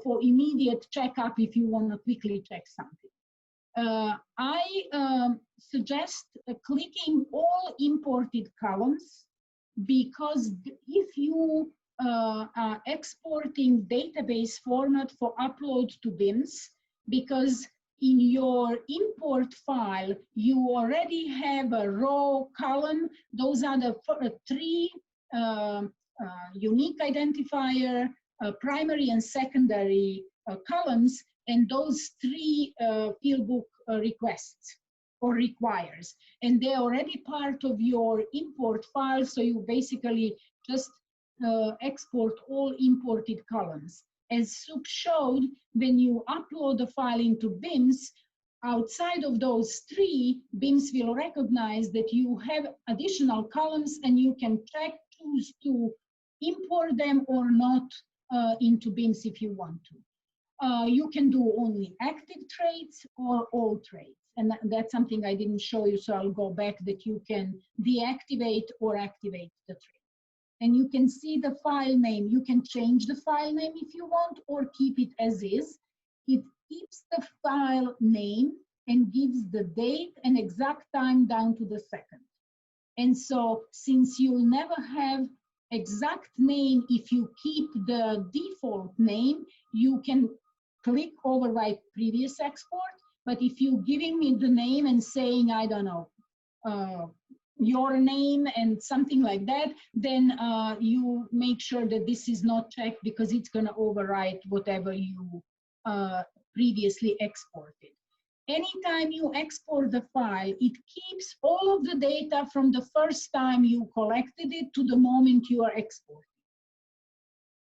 Speaker 5: for immediate checkup if you want to quickly check something. I suggest clicking all imported columns, because if you are exporting database format for upload to Bims, because in your import file, you already have a row column. Those are the 3 unique identifier, primary and secondary columns, and those 3 Fieldbook requests or requires. And they're already part of your import file, so you basically just export all imported columns. As Sook showed, when you upload the file into Bims, outside of those 3, Bims will recognize that you have additional columns and you can choose to import them or not into Bims if you want to. You can do only active traits or all traits. And that's something I didn't show you, so I'll go back, that you can deactivate or activate the trait. And you can see the file name. You can change the file name if you want or keep it as is. It keeps the file name and gives the date and exact time down to the second. And so since you'll never have exact name if you keep the default name, you can click overwrite previous export. But if you're giving me the name and saying, I don't know, your name and something like that, then you make sure that this is not checked, because it's going to overwrite whatever you previously exported. Anytime you export the file, it keeps all of the data from the first time you collected it to the moment you are exporting.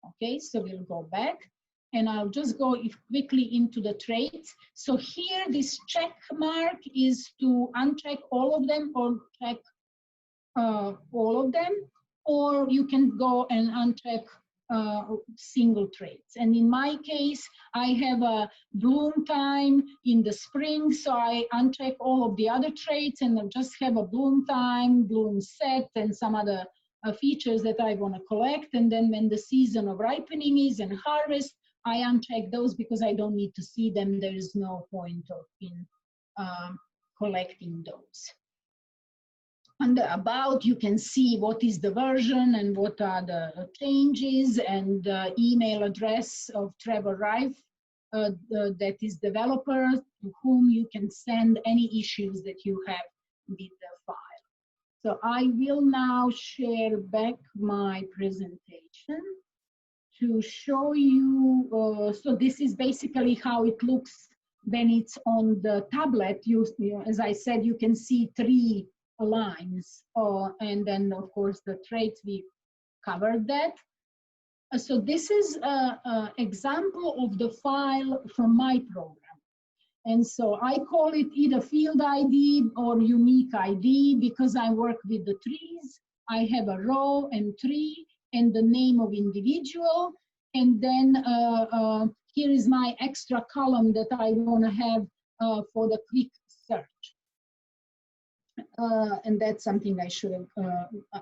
Speaker 5: Okay, so we'll go back, and I'll just go quickly into the traits. So here, this check mark is to uncheck all of them or check all of them, or you can go and uncheck single traits. And in my case, I have a bloom time in the spring, so I uncheck all of the other traits and I just have a bloom time, bloom set, and some other features that I want to collect. And then when the season of ripening is and harvest, I uncheck those because I don't need to see them. There is no point in collecting those. Under about, you can see what is the version and what are the changes, and the email address of Trevor Rife, that is developer, to whom you can send any issues that you have with the file. So I will now share back my presentation to show you. So this is basically how it looks when it's on the tablet. You know, as I said, you can see 3 lines, and then of course the traits, we covered that. So this is an example of the file from my program, and so I call it either field ID or unique ID because I work with the trees. I have a row and tree and the name of individual, and then here is my extra column that I want to have for the quick search. And that's something I should have,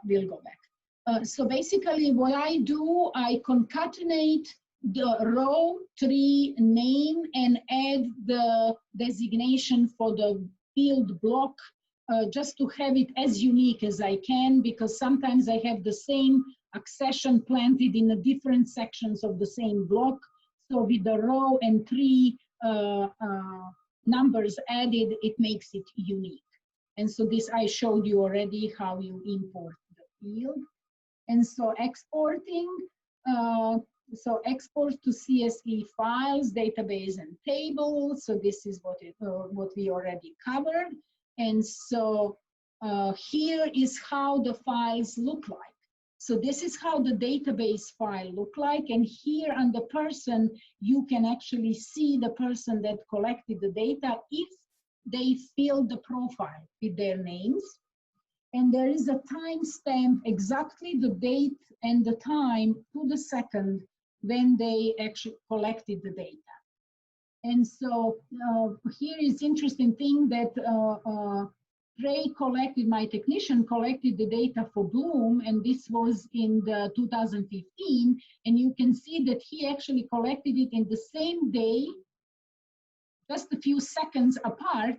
Speaker 5: we'll go back. So basically what I do, I concatenate the row, tree, name, and add the designation for the field block, just to have it as unique as I can, because sometimes I have the same accession planted in the different sections of the same block. So with the row and tree numbers added, it makes it unique. And so this I showed you already how you import the field. And so exporting, so export to CSV files, database, and tables. So this is what we already covered. And so here is how the files look like. So this is how the database file look like. And here on the person, you can actually see the person that collected the data if they filled the profile with their names. And there is a timestamp, exactly the date and the time to the second when they actually collected the data. And so here is interesting thing that Ray collected, my technician collected the data for Bloom, and this was in the 2015. And you can see that he actually collected it in the same day, just a few seconds apart,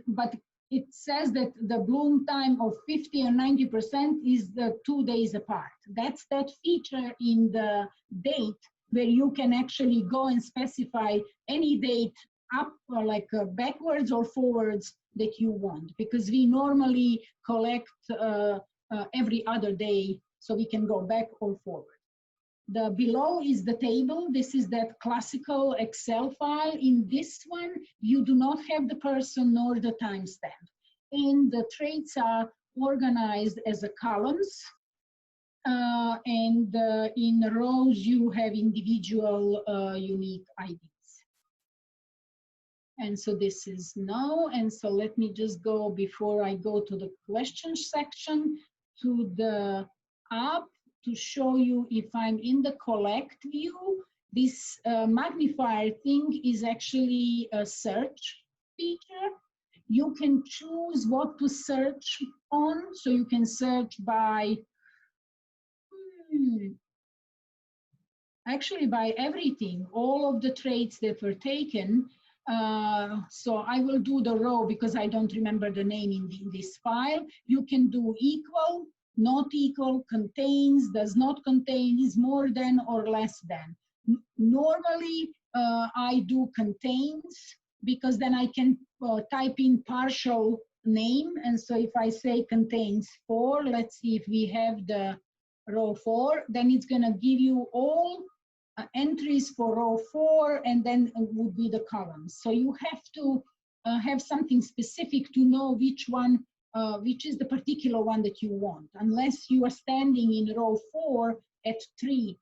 Speaker 5: but it says that the bloom time of 50 or 90% is the 2 days apart. That's that feature in the date where you can actually go and specify any date up or like backwards or forwards that you want, because we normally collect every other day, so we can go back or forward. The below is the table. This is that classical Excel file. In this one, you do not have the person nor the timestamp. And the traits are organized as columns. And in rows, you have individual unique IDs. And so this is now. And so let me just go, before I go to the question section, to the app, to show you if I'm in the collect view. This magnifier thing is actually a search feature. You can choose what to search on. So you can search by, actually by everything, all of the traits that were taken. So I will do the row because I don't remember the name in this file. You can do equal, not equal, contains, does not contain, is more than or less than. Normally, I do contains because then I can type in partial name. And so if I say contains 4, let's see if we have the row 4, then it's going to give you all entries for row 4, and then would be the columns. So you have to have something specific to know which one, which is the particular one that you want. Unless you are standing in row 4 at 3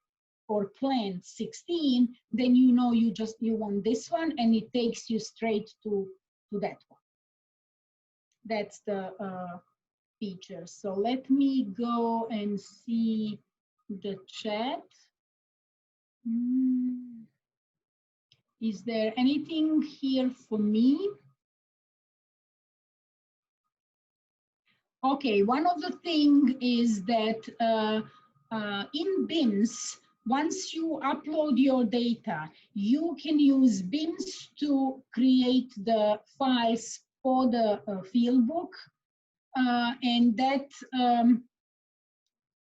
Speaker 5: or plant 16, then you know you want this one, and it takes you straight to that one. That's the feature. So let me go and see the chat. Is there anything here for me? Okay, one of the things is that in Bims, once you upload your data, you can use Bims to create the files for the field book. And that,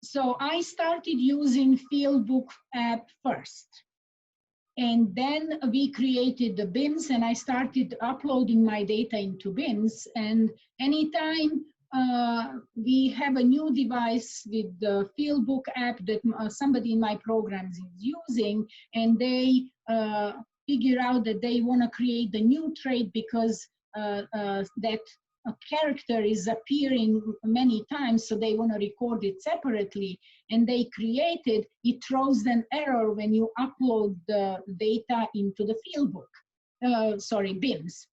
Speaker 5: so I started using Fieldbook app first. And then we created the Bims, and I started uploading my data into Bims. And anytime we have a new device with the Fieldbook app that somebody in my programs is using, and they figure out that they want to create the new trait because that a character is appearing many times, so they want to record it separately, and they create it, it throws an error when you upload the data into the Fieldbook, sorry, Bims.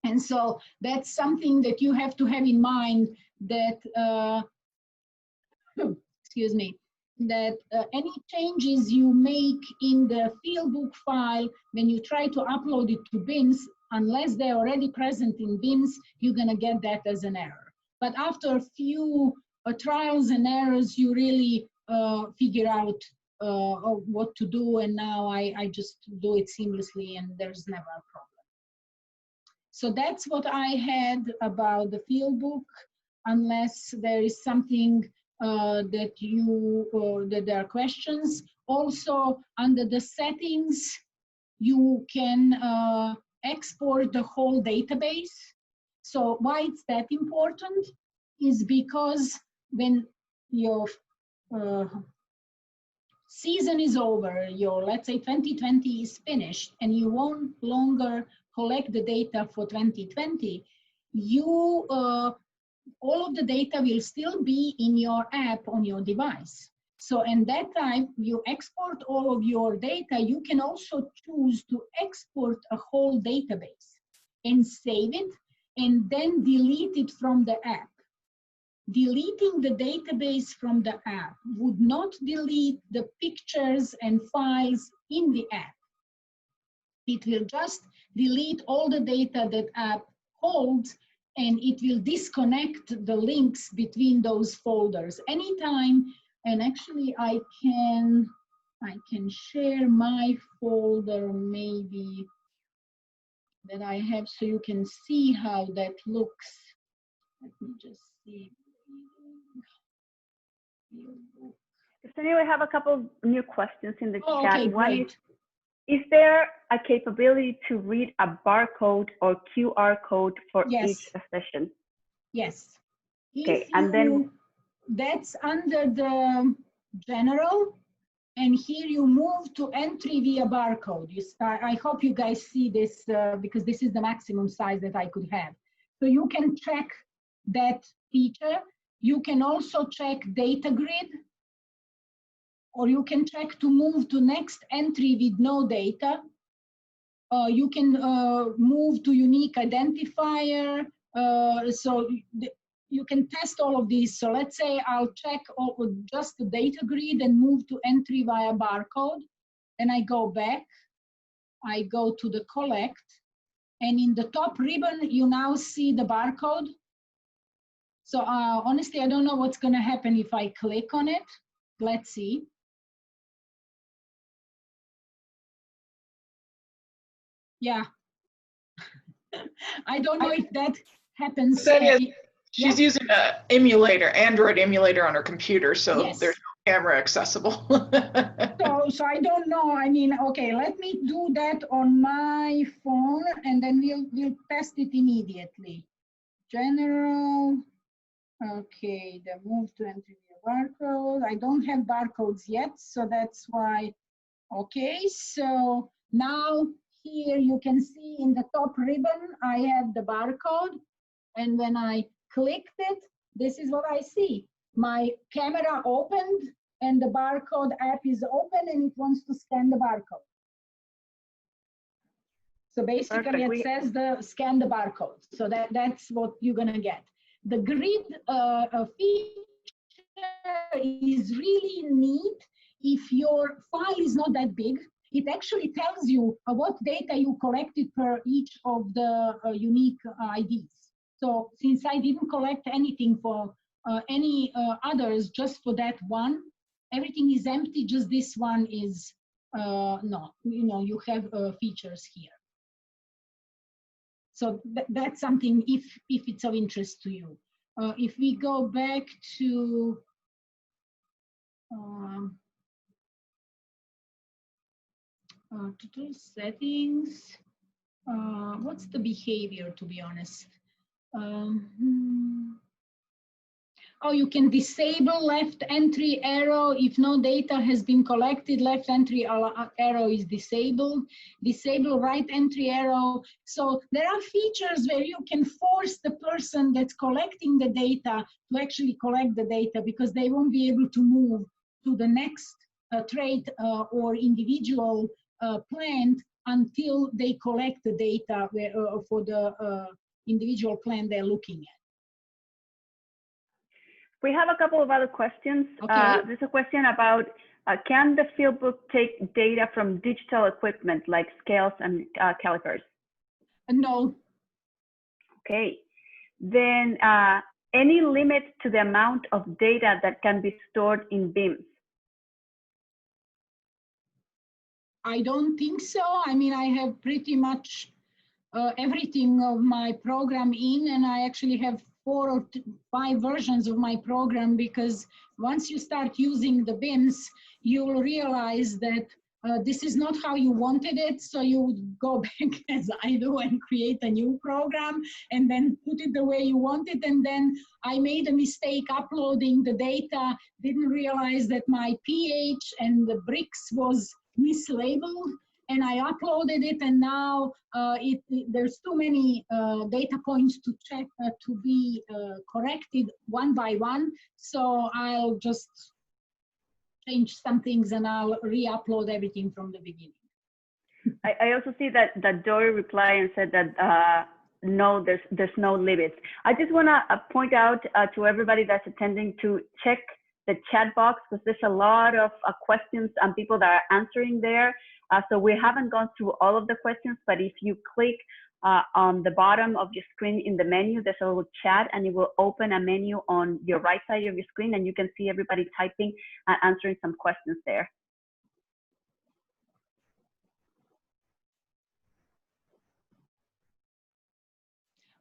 Speaker 5: And so that's something that you have to have in mind, that, excuse me, that any changes you make in the Fieldbook file, when you try to upload it to Bims, unless they're already present in Bims, you're gonna get that as an error. But after a few trials and errors, you really figure out what to do, and now I just do it seamlessly, and there's never a problem. So that's what I had about the Fieldbook, unless there is something that there are questions. Also, under the settings, you can export the whole database. So why it's that important is because when your season is over, your, let's say 2020 is finished, and you won't longer collect the data for 2020, you all of the data will still be in your app on your device. So in that time, you export all of your data. You can also choose to export a whole database and save it, and then delete it from the app. Deleting the database from the app would not delete the pictures and files in the app. It will just delete all the data that app holds, and it will disconnect the links between those folders anytime. And actually, I can share my folder maybe that I have, so you can see how that looks. Let me just see.
Speaker 1: Ksenija, we have a couple new questions in the chat.
Speaker 5: Okay,
Speaker 1: One
Speaker 5: great.
Speaker 1: Is there a capability to read a barcode or QR code for each session?
Speaker 5: Yes.
Speaker 1: Okay, and then
Speaker 5: that's under the general, and here you move to entry via barcode. You start, I hope you guys see this because this is the maximum size that I could have. So you can check that feature. You can also check data grid, or you can check to move to next entry with no data. You can move to unique identifier. So you can test all of these. So let's say I'll check just the data grid and move to entry via barcode. Then I go back, I go to the collect, and in the top ribbon, you now see the barcode. So honestly, I don't know what's gonna happen if I click on it. Let's see. Yeah. I don't know if that happens.
Speaker 4: She's using an emulator, Android emulator on her computer, so
Speaker 5: Yes.
Speaker 4: there's no camera accessible.
Speaker 5: So I don't know. I mean, okay, let me do that on my phone, and then we'll test it immediately. general. Okay, the move to entry barcode. I don't have barcodes yet, so that's why. Okay, so now here you can see in the top ribbon, I have the barcode. And when I clicked it, this is what I see. My camera opened and the barcode app is open and it wants to scan the barcode. So basically it says scan the barcode. So that's what you're gonna get. The grid feature is really neat. If your file is not that big, it actually tells you what data you collected per each of the unique IDs. So since I didn't collect anything for any others, just for that one, everything is empty, just this one is not. You know, you have features here. So that's something if it's of interest to you. If we go back to settings, what's the behavior, to be honest? Oh, you can disable left entry arrow. If no data has been collected, left entry arrow is disabled. Disable right entry arrow. So there are features where you can force the person that's collecting the data to actually collect the data, because they won't be able to move to the next trait or individual plant until they collect the data for the individual plant they're looking at.
Speaker 1: We have a couple of other questions.
Speaker 5: Okay.
Speaker 1: There's a question about, can the fieldbook take data from digital equipment like scales and calipers?
Speaker 5: No.
Speaker 1: Okay. Then any limit to the amount of data that can be stored in Bims?
Speaker 5: I don't think so. I mean, I have pretty much everything of my program in, and I actually have 4 or 5 versions of my program, because once you start using the Bims, you will realize that this is not how you wanted it. So you would go back, as I do, and create a new program and then put it the way you want it. And then I made a mistake uploading the data, didn't realize that my pH and the bricks was mislabeled, and I uploaded it, and now there's too many data points to check to be corrected one by one. So I'll just change some things and I'll re-upload everything from the beginning.
Speaker 1: I also see that Dory replied and said that no, there's no limits. I just want to point out to everybody that's attending to check the chat box, because there's a lot of questions and people that are answering there. So we haven't gone through all of the questions, but if you click on the bottom of your screen in the menu, there's a little chat, and it will open a menu on your right side of your screen, and you can see everybody typing and answering some questions there.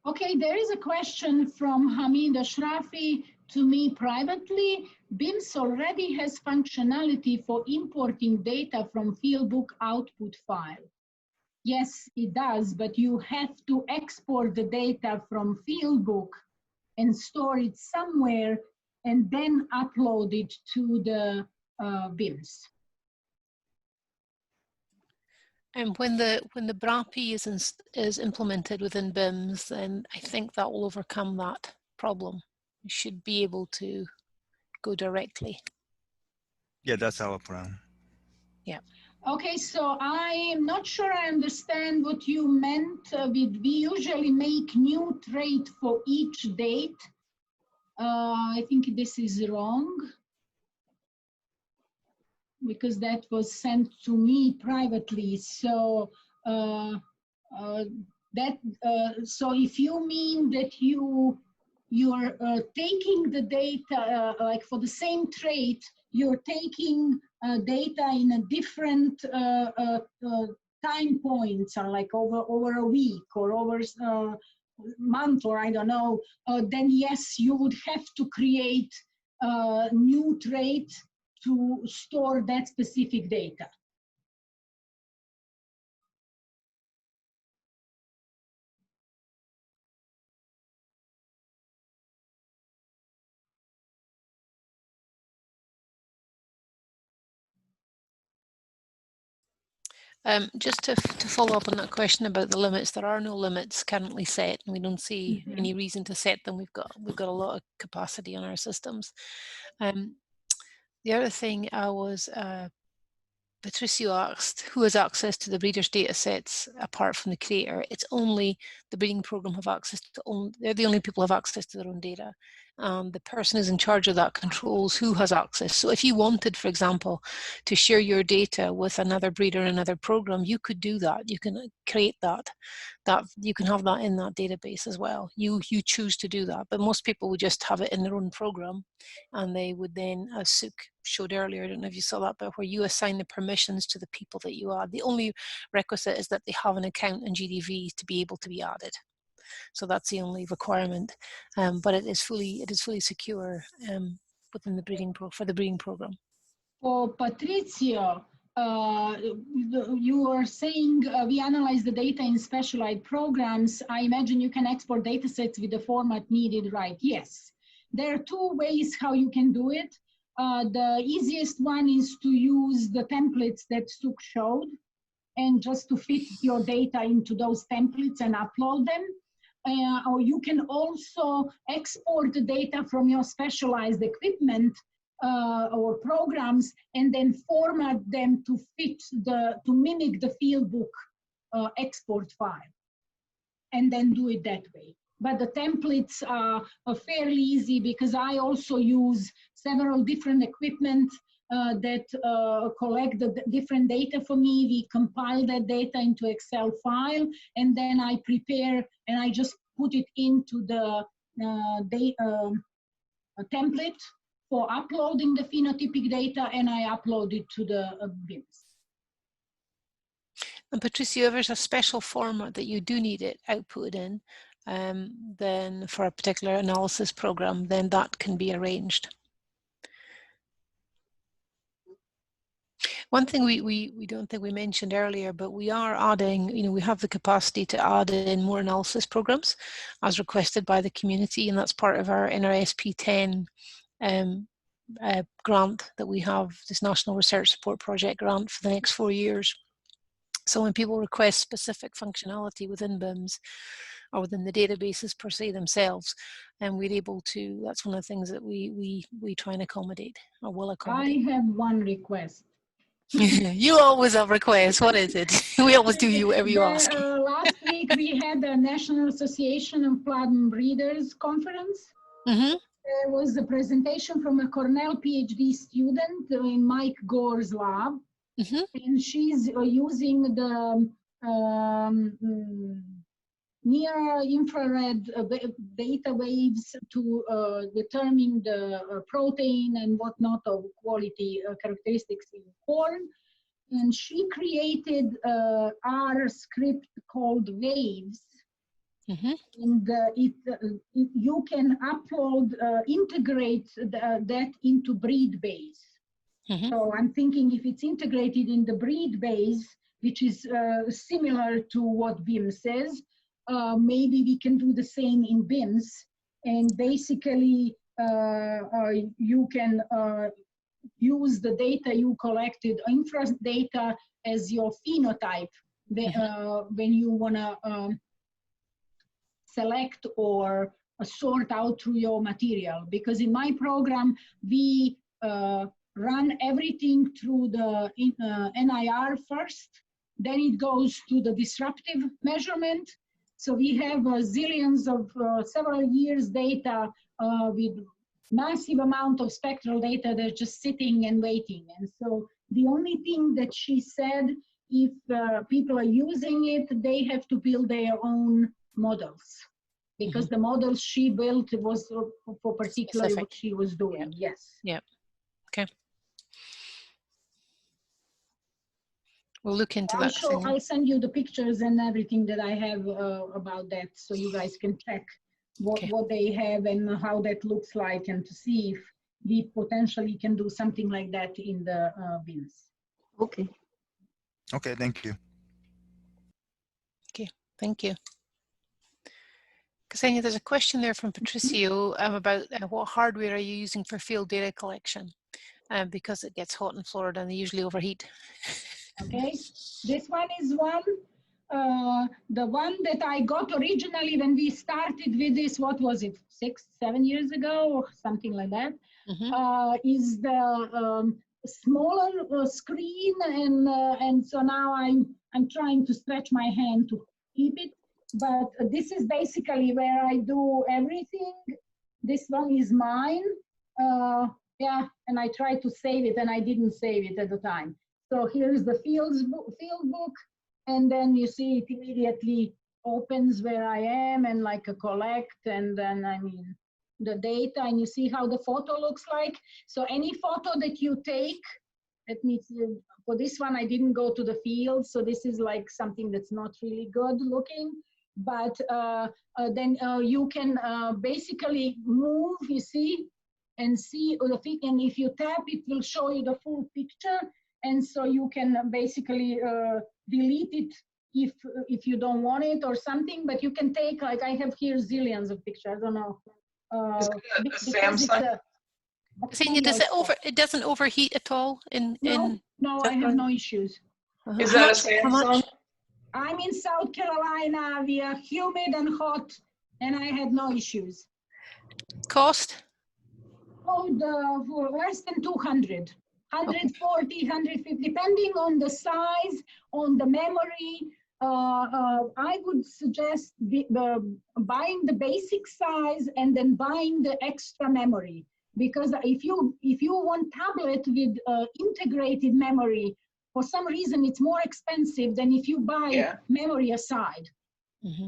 Speaker 5: Okay, there is a question from Hamid Ashrafi to me privately. Bims already has functionality for importing data from fieldbook output file. Yes, it does, but you have to export the data from fieldbook and store it somewhere and then upload it to the Bims.
Speaker 2: And when the BRAPI is implemented within Bims, then I think that will overcome that problem. You should be able to go directly.
Speaker 6: Yeah, that's our plan.
Speaker 2: Yeah.
Speaker 5: Okay, so I'm not sure I understand what you meant with we usually make new trait for each date. I think this is wrong, because that was sent to me privately. So so if you mean that you're taking the data like for the same trait, you're taking data in a different time points, or like over a week or over a month, or I don't know, then yes, you would have to create a new trait to store that specific data.
Speaker 2: Just to follow up on that question about the limits, there are no limits currently set, and we don't see any reason to set them. We've got a lot of capacity on our systems. The other thing Patricio asked, who has access to the breeder's data sets apart from the creator? It's only the breeding program have access to, they're the only people who have access to their own data. The person who's in charge of that controls who has access. So if you wanted, for example, to share your data with another breeder in another program, you could do that. You can create that you can have that in that database as well. You choose to do that, but most people would just have it in their own program, and they would then, as Sook showed earlier, I don't know if you saw that, but where you assign the permissions to the people that you add. The only requisite is that they have an account in GDV to be able to be added. So that's the only requirement, but it is fully secure within the breeding program.
Speaker 5: For Patricio, you are saying we analyze the data in specialized programs. I imagine you can export data sets with the format needed, right? Yes. There are two ways how you can do it. The easiest one is to use the templates that Sook showed, and just to fit your data into those templates and upload them. Or you can also export the data from your specialized equipment or programs, and then format them to fit to mimic the field book export file, and then do it that way. But the templates are fairly easy, because I also use several different equipment that collect the different data for me. We compile that data into Excel file, and then I prepare and I just put it into the template for uploading the phenotypic data, and I upload it to the Bims.
Speaker 2: And Patricio, if there's a special format that you do need it outputted in, then for a particular analysis program, then that can be arranged. One thing we don't think we mentioned earlier, but we are adding, we have the capacity to add in more analysis programs as requested by the community, and that's part of our NRSP 10 grant that we have, this National Research Support Project grant for the next 4 years. So when people request specific functionality within Bims or within the databases per se themselves, and we're able to, that's one of the things that we try and accommodate, or will accommodate.
Speaker 5: I have one request.
Speaker 2: You always have requests. What is it? We always do you whatever you ask.
Speaker 5: Last week we had the National Association of Plant Breeders conference. There was a presentation from a Cornell PhD student in Mike Gore's lab. And she's using the near infrared beta waves to determine the protein and whatnot of quality characteristics in corn. And she created R script called waves. And you can upload, integrate that into breed base. So I'm thinking if it's integrated in the breed base, which is similar to what Bims says, maybe we can do the same in Bims. And basically, you can use the data you collected, infra data, as your phenotype when you want to select or sort out through your material. Because in my program, we run everything through the NIR first, then it goes to the disruptive measurement. So we have zillions of several years data with massive amount of spectral data that's just sitting and waiting. And so the only thing that she said, if people are using it, they have to build their own models, because the models she built was for particularly what she was doing. Yes.
Speaker 2: Yeah. Okay. We'll look into that.
Speaker 5: I'll send you the pictures and everything that I have about that, so you guys can check what they have and how that looks like, and to see if we potentially can do something like that in the Bims.
Speaker 3: Okay.
Speaker 6: Okay, thank you.
Speaker 2: Okay, thank you. Ksenija, there's a question there from Patricio about what hardware are you using for field data collection? Because it gets hot in Florida and they usually overheat.
Speaker 5: Okay, this one is one. The one that I got originally when we started with this, what was it, 6, 7 years ago or something like that, is the smaller screen, and so now I'm trying to stretch my hand to keep it. But this is basically where I do everything. This one is mine. Yeah, and I tried to save it and I didn't save it at the time. So here's the field book, and then you see it immediately opens where I am and like a collect, and then I mean the data, and you see how the photo looks like. So any photo that you take, that means for this one I didn't go to the field, so this is like something that's not really good looking. But then you can basically move, you see, and see, and if you tap, it will show you the full picture. And so you can basically delete it if you don't want it or something, but you can take, like I have here zillions of pictures, I don't know.
Speaker 4: Is it a Samsung?
Speaker 2: It doesn't overheat at all?
Speaker 5: No, I have no issues.
Speaker 4: Is that a Samsung?
Speaker 5: I'm in South Carolina, we are humid and hot, and I had no issues.
Speaker 2: Cost?
Speaker 5: Oh, for less than 200. 140, 150, depending on the size, on the memory. I would suggest buying the basic size and then buying the extra memory. Because if you want tablet with integrated memory, for some reason it's more expensive than if you buy memory aside.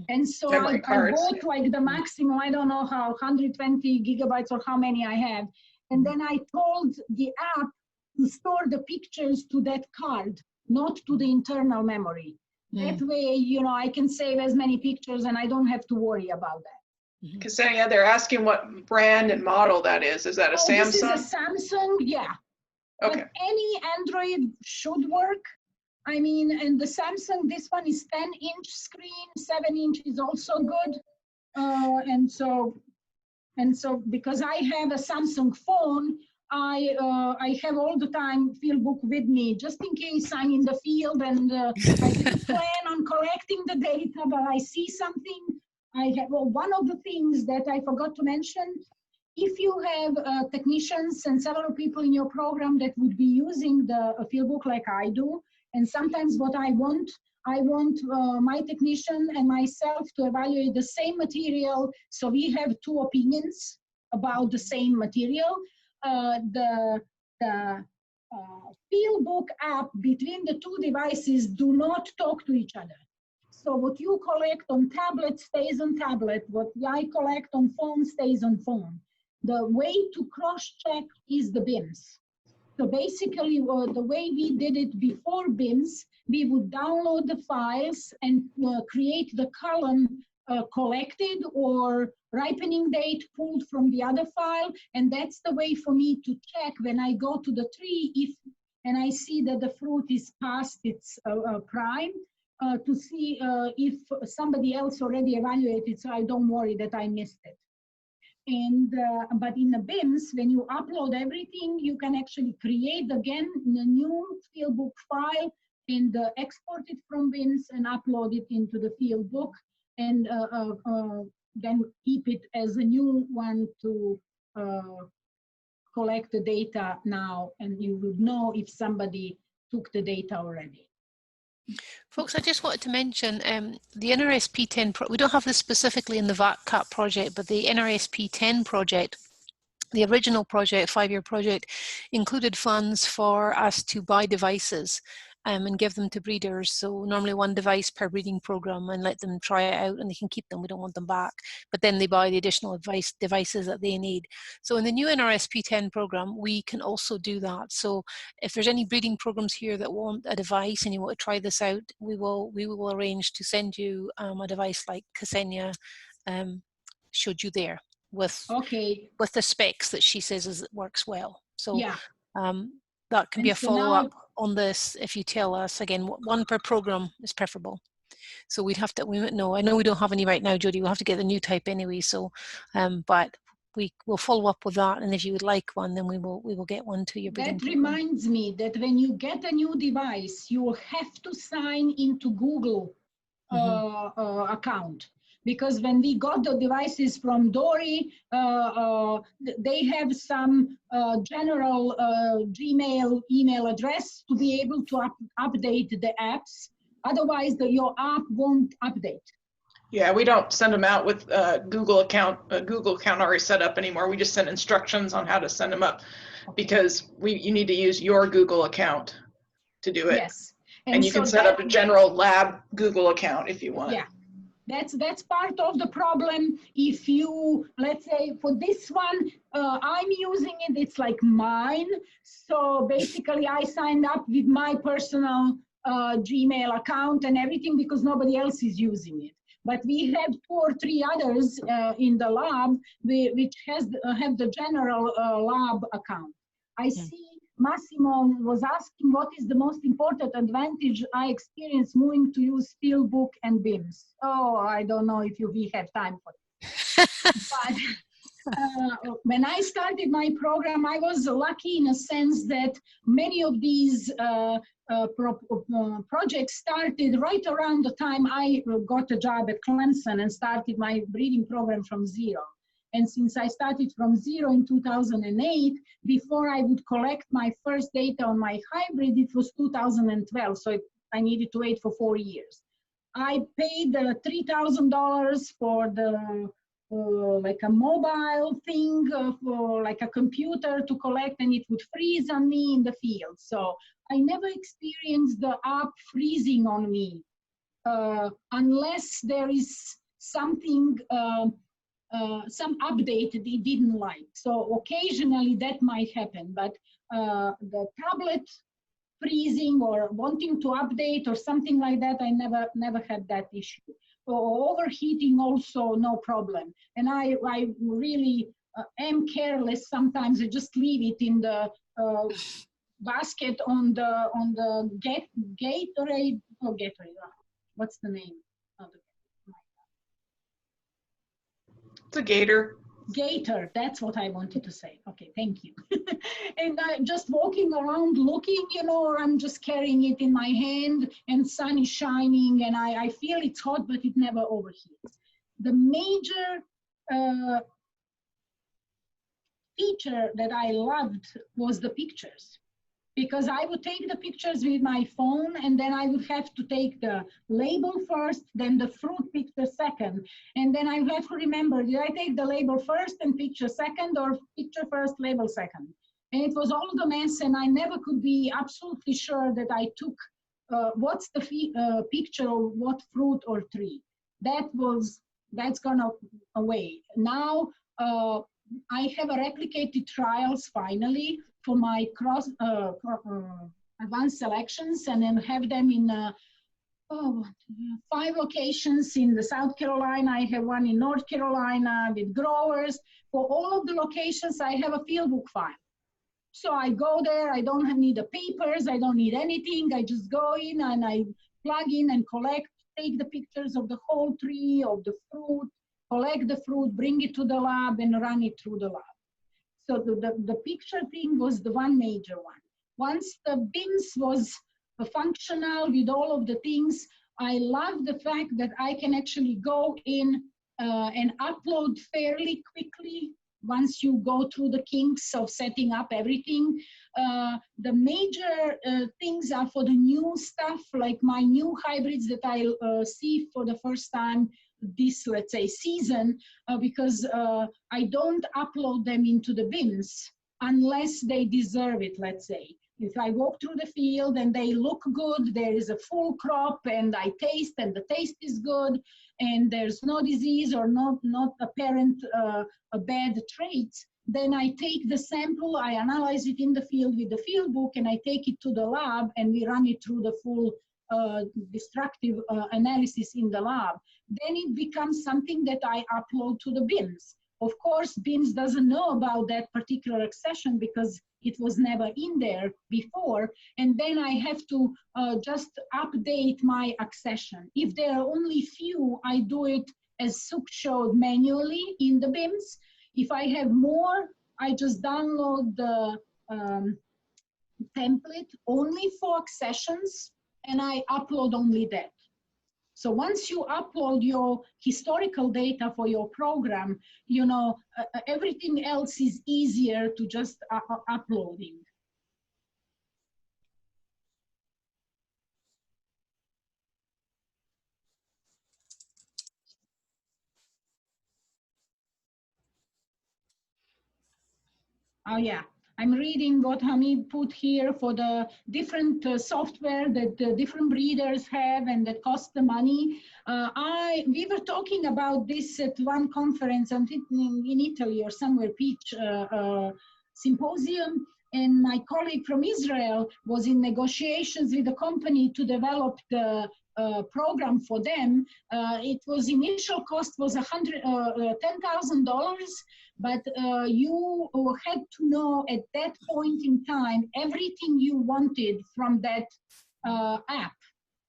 Speaker 5: And so I bought like the maximum, I don't know how, 120 gigabytes or how many I have. And then I told the app to store the pictures to that card, not to the internal memory. That way, you know, I can save as many pictures and I don't have to worry about that.
Speaker 4: Ksenia, they're asking what brand and model that is. Is that a Samsung?
Speaker 5: This is a Samsung, yeah.
Speaker 4: Okay.
Speaker 5: But any Android should work. I mean, and the Samsung, this one is 10-inch screen, 7-inch is also good. And so because I have a Samsung phone, I have all the time field book with me, just in case I'm in the field and I didn't plan on collecting the data, but I see something. One of the things that I forgot to mention, if you have technicians and several people in your program that would be using the field book like I do, and sometimes what I want my technician and myself to evaluate the same material, so we have two opinions about the same material. The field book app between the two devices do not talk to each other. So what you collect on tablet stays on tablet. What I collect on phone stays on phone. The way to cross-check is the Bims. So basically, the way we did it before Bims, we would download the files and create the column collected or ripening date pulled from the other file, and that's the way for me to check when I go to the tree and I see that the fruit is past its prime, to see if somebody else already evaluated, so I don't worry that I missed it. And but in the Bims, when you upload everything, you can actually create again a new field book file and export it from Bims and upload it into the field book, and then keep it as a new one to collect the data now, and you would know if somebody took the data already.
Speaker 2: Folks, I just wanted to mention the NRSP 10, we don't have this specifically in the VacCAP project, but the NRSP 10 project, the original project, 5-year project, included funds for us to buy devices and give them to breeders. So normally 1 device per breeding program, and let them try it out, and they can keep them. We don't want them back. But then they buy the additional devices that they need. So in the new NRSP 10 program, we can also do that. So if there's any breeding programs here that want a device and you want to try this out, we will arrange to send you a device like Ksenija showed you there, with the specs that she says works well. So
Speaker 5: yeah.
Speaker 2: That can be a follow-up on this if you tell us. Again, 1 per program is preferable. So we'd have to, I know we don't have any right now, Jody, we'll have to get the new type anyway. So, but we will follow up with that. And if you would like one, then we will get one to your breeding
Speaker 5: That
Speaker 2: program.
Speaker 5: reminds me that when you get a new device, you will have to sign into Google account. Because when we got the devices from Dory, they have some general Gmail email address to be able to update the apps. Otherwise, your app won't update.
Speaker 4: Yeah, we don't send them out with Google account already set up anymore. We just send instructions on how to send them up, because you need to use your Google account to do it.
Speaker 5: Yes,
Speaker 4: and you
Speaker 5: so
Speaker 4: can set up a general lab Google account if you want.
Speaker 5: Yeah. That's part of the problem. If you, let's say for this one, I'm using it, it's like mine. So basically I signed up with my personal Gmail account and everything because nobody else is using it. But we have 2 or 3 others in the lab which have the general lab account. I see Massimo was asking what is the most important advantage I experienced moving to use Steelbook and Bims. Oh, I don't know if we have time for it. But when I started my program, I was lucky in a sense that many of these projects started right around the time I got a job at Clemson and started my breeding program from zero. And since I started from zero in 2008, before I would collect my first data on my hybrid, it was 2012. So I needed to wait for 4 years. I paid $3,000 for the like a mobile thing, for like a computer to collect, and it would freeze on me in the field. So I never experienced the app freezing on me unless there is something, some update that it didn't like. So occasionally that might happen, but the tablet freezing or wanting to update or something like that, I never had that issue. Overheating also no problem. And I really am careless sometimes. I just leave it in the basket on the Gatorade. Oh, Gatorade. What's the name?
Speaker 4: It's a gator.
Speaker 5: Gator, that's what I wanted to say. Okay, thank you. And I'm just walking around looking, you know, or I'm just carrying it in my hand and sun is shining and I feel it's hot, but it never overheats. The major feature that I loved was the pictures. Because I would take the pictures with my phone and then I would have to take the label first, then the fruit picture second. And then I would have to remember, did I take the label first and picture second, or picture first, label second? And it was all the mess, and I never could be absolutely sure that I took what's the picture of what fruit or tree. That's gone away. Now I have a replicated trials finally for my advanced selections, and then have them in 5 locations in the South Carolina. I have one in North Carolina with growers. For all of the locations, I have a field book file. So I go there, I don't need the papers, I don't need anything. I just go in and I plug in and collect, take the pictures of the whole tree, of the fruit, collect the fruit, bring it to the lab and run it through the lab. So the picture thing was the one major one. Once the Bims was functional with all of the things, I love the fact that I can actually go in and upload fairly quickly once you go through the kinks of setting up everything. The major things are for the new stuff, like my new hybrids that I see for the first time this, let's say, season, because I don't upload them into the Bims unless they deserve it, let's say. If I walk through the field and they look good, there is a full crop and I taste and the taste is good and there's no disease or not apparent bad traits, then I take the sample, I analyze it in the field with the field book, and I take it to the lab and we run it through the full destructive analysis in the lab. Then it becomes something that I upload to the Bims. Of course, Bims doesn't know about that particular accession because it was never in there before. And then I have to just update my accession. If there are only few, I do it, as Sook showed, manually in the Bims. If I have more, I just download the template only for accessions, and I upload only that. So once you upload your historical data for your program, you know, everything else is easier to just uploading. Oh yeah, I'm reading what Hamid put here for the different software that different breeders have and that cost the money. We were talking about this at one conference in Italy or somewhere, Peach Symposium, and my colleague from Israel was in negotiations with the company to develop the program for them. It was initial cost was $10,000, but you had to know at that point in time everything you wanted from that app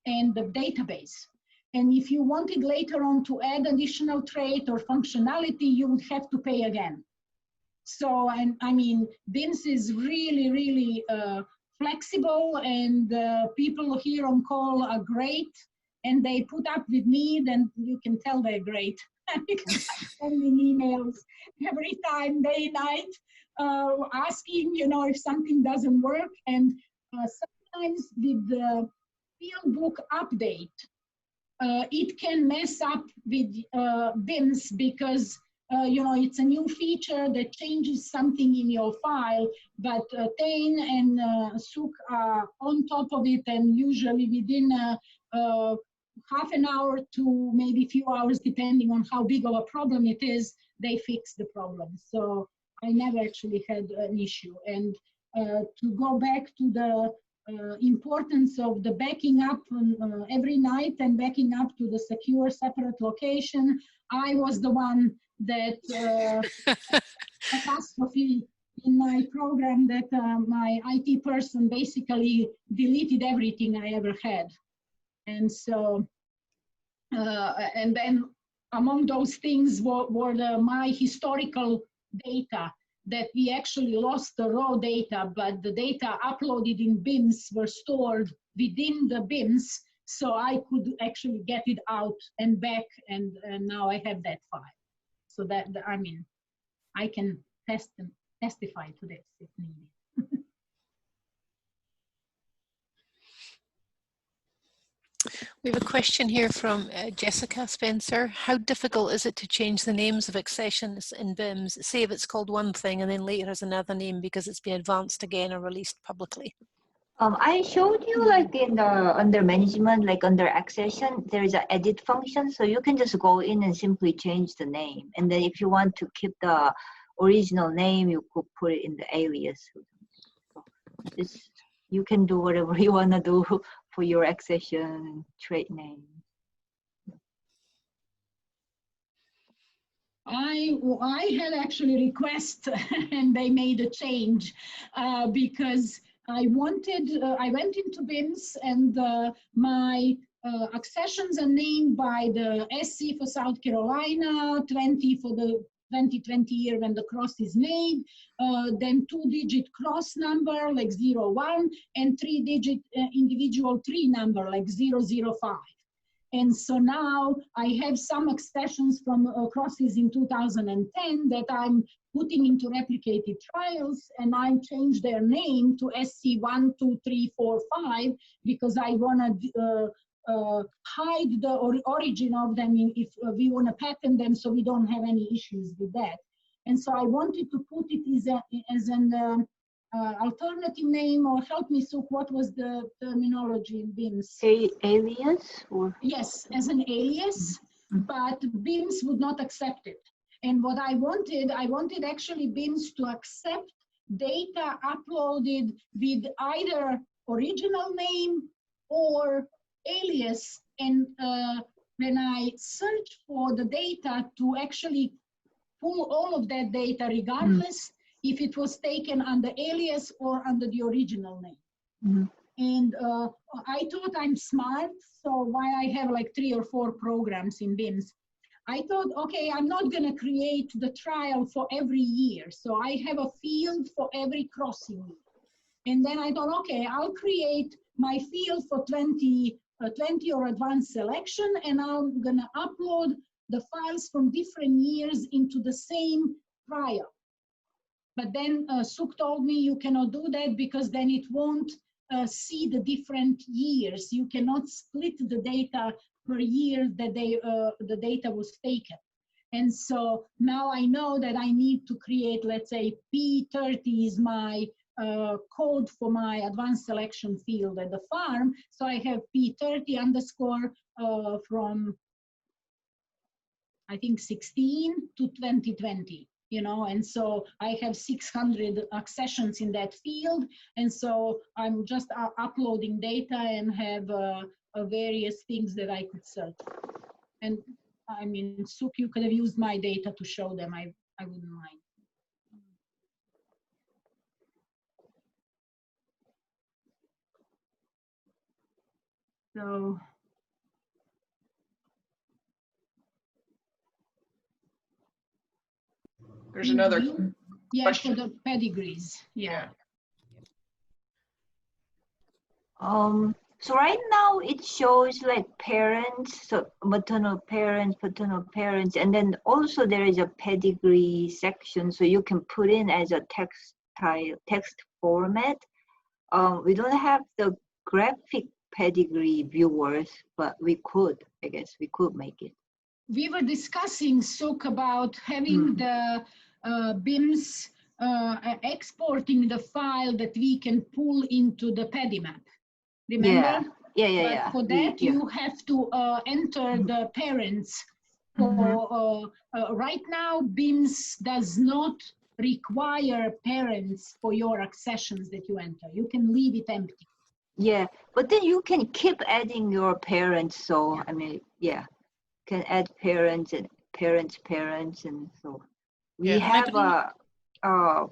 Speaker 5: and the database. And if you wanted later on to add additional trait or functionality, you would have to pay again. So, and I mean, Bims is really, really flexible, and people here on call are great, and they put up with me, then you can tell they're great. Because I'm sending emails every time, day and night, asking, you know, if something doesn't work. And sometimes with the field book update, it can mess up with Bims because you know, it's a new feature that changes something in your file, but Taein and Sook are on top of it, and usually within half an hour to maybe a few hours, depending on how big of a problem it is, they fix the problem. So I never actually had an issue. And to go back to the importance of the backing up every night and backing up to the secure separate location, I was the one that catastrophe in my program that my IT person basically deleted everything I ever had. And so, and then among those things were my historical data that we actually lost the raw data, but the data uploaded in Bims were stored within the Bims, so I could actually get it out and back, and now I have that file. So that, I mean, I can testify to this if needed.
Speaker 2: We have a question here from Jessica Spencer. How difficult is it to change the names of accessions in Bims? Say if it's called one thing and then later has another name because it's been advanced again or released publicly.
Speaker 3: I showed you like in the under management, like under accession, there is an edit function. So you can just go in and simply change the name. And then if you want to keep the original name, you could put it in the alias. So you can do whatever you want to do for your accession trait name.
Speaker 5: I had actually request and they made a change because I went into Bims and my accessions are named by the SC for South Carolina, 20 for the 2020 year when the cross is made, then 2-digit cross number like 01 and 3-digit individual tree number like 005. And so now I have some accessions from crosses in 2010 that I'm putting into replicated trials, and I changed their name to SC12345 because I want to hide the origin of them if we want to patent them, so we don't have any issues with that. And so I wanted to put it as an alternative name, or help me, Sook, what was the terminology in Bims?
Speaker 3: Alias? Or?
Speaker 5: Yes, as an alias, but Bims would not accept it. And what I wanted actually Bims to accept data uploaded with either original name or alias. And when I search for the data to actually pull all of that data, regardless if it was taken under alias or under the original name. And I thought I'm smart, so why I have like 3 or 4 programs in Bims. I thought, okay, I'm not going to create the trial for every year. So I have a field for every crossing year. And then I thought, okay, I'll create my field for 20 or advanced selection, and I'm going to upload the files from different years into the same trial. But then Sook told me you cannot do that because then it won't see the different years. You cannot split the data per year that the data was taken. And so now I know that I need to create, let's say, P30 is my code for my advanced selection field at the farm. So I have P30 underscore from, I think, 16 to 2020. You know, and so I have 600 accessions in that field, and so I'm just uploading data and have various things that I could search. And I mean, Sook, you could have used my data to show them. I wouldn't mind. So.
Speaker 4: There's another
Speaker 5: question. For the pedigrees. Yeah.
Speaker 3: So right now it shows like parents, so maternal parents, paternal parents, and then also there is a pedigree section, so you can put in as a text format. We don't have the graphic pedigree viewers, but we could, I guess, we could make it.
Speaker 5: We were discussing, Sook, about having the Bims exporting the file that we can pull into the PediMap. Remember?
Speaker 3: Yeah.
Speaker 5: For that, you have to enter the parents. For, right now, Bims does not require parents for your accessions that you enter. You can leave it empty.
Speaker 3: Yeah, but then you can keep adding your parents. So, I mean, can add parents and parents, and so we have a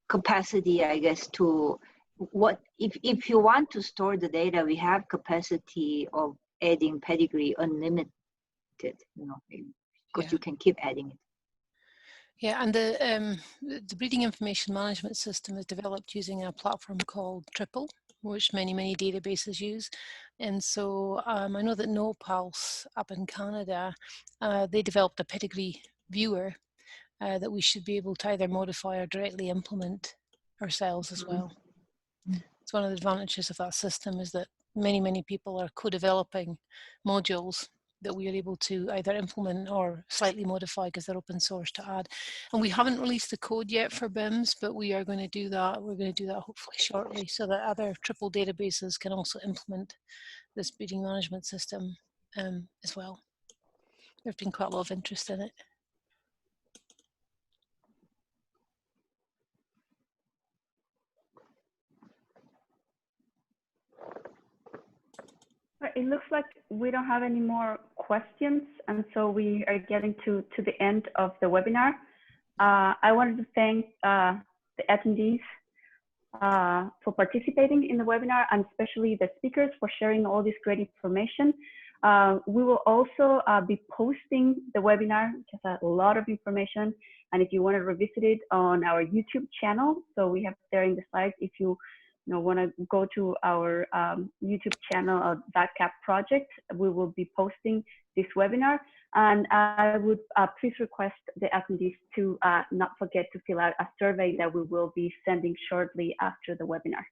Speaker 3: capacity, I guess, to what if you want to store the data, we have capacity of adding pedigree unlimited, you know, because you can keep adding it.
Speaker 2: Yeah, and the breeding information management system is developed using a platform called Triple, which many databases use. And so I know that NoPulse up in Canada, they developed a pedigree viewer that we should be able to either modify or directly implement ourselves as well. It's one of the advantages of that system is that many people are co-developing modules that we are able to either implement or slightly modify because they're open source to add. And we haven't released the code yet for Bims, but we are going to do that. We're going to do that hopefully shortly so that other triple databases can also implement this breeding management system as well. There's been quite a lot of interest in it.
Speaker 1: It looks like we don't have any more questions, and so we are getting to the end of the webinar. I wanted to thank the attendees for participating in the webinar, and especially the speakers for sharing all this great information. We will also be posting the webinar, which has a lot of information, and if you want to revisit it on our YouTube channel, so we have there in the slides, if you want to go to our YouTube channel of VacCAP project, we will be posting this webinar. And I would please request the attendees to not forget to fill out a survey that we will be sending shortly after the webinar.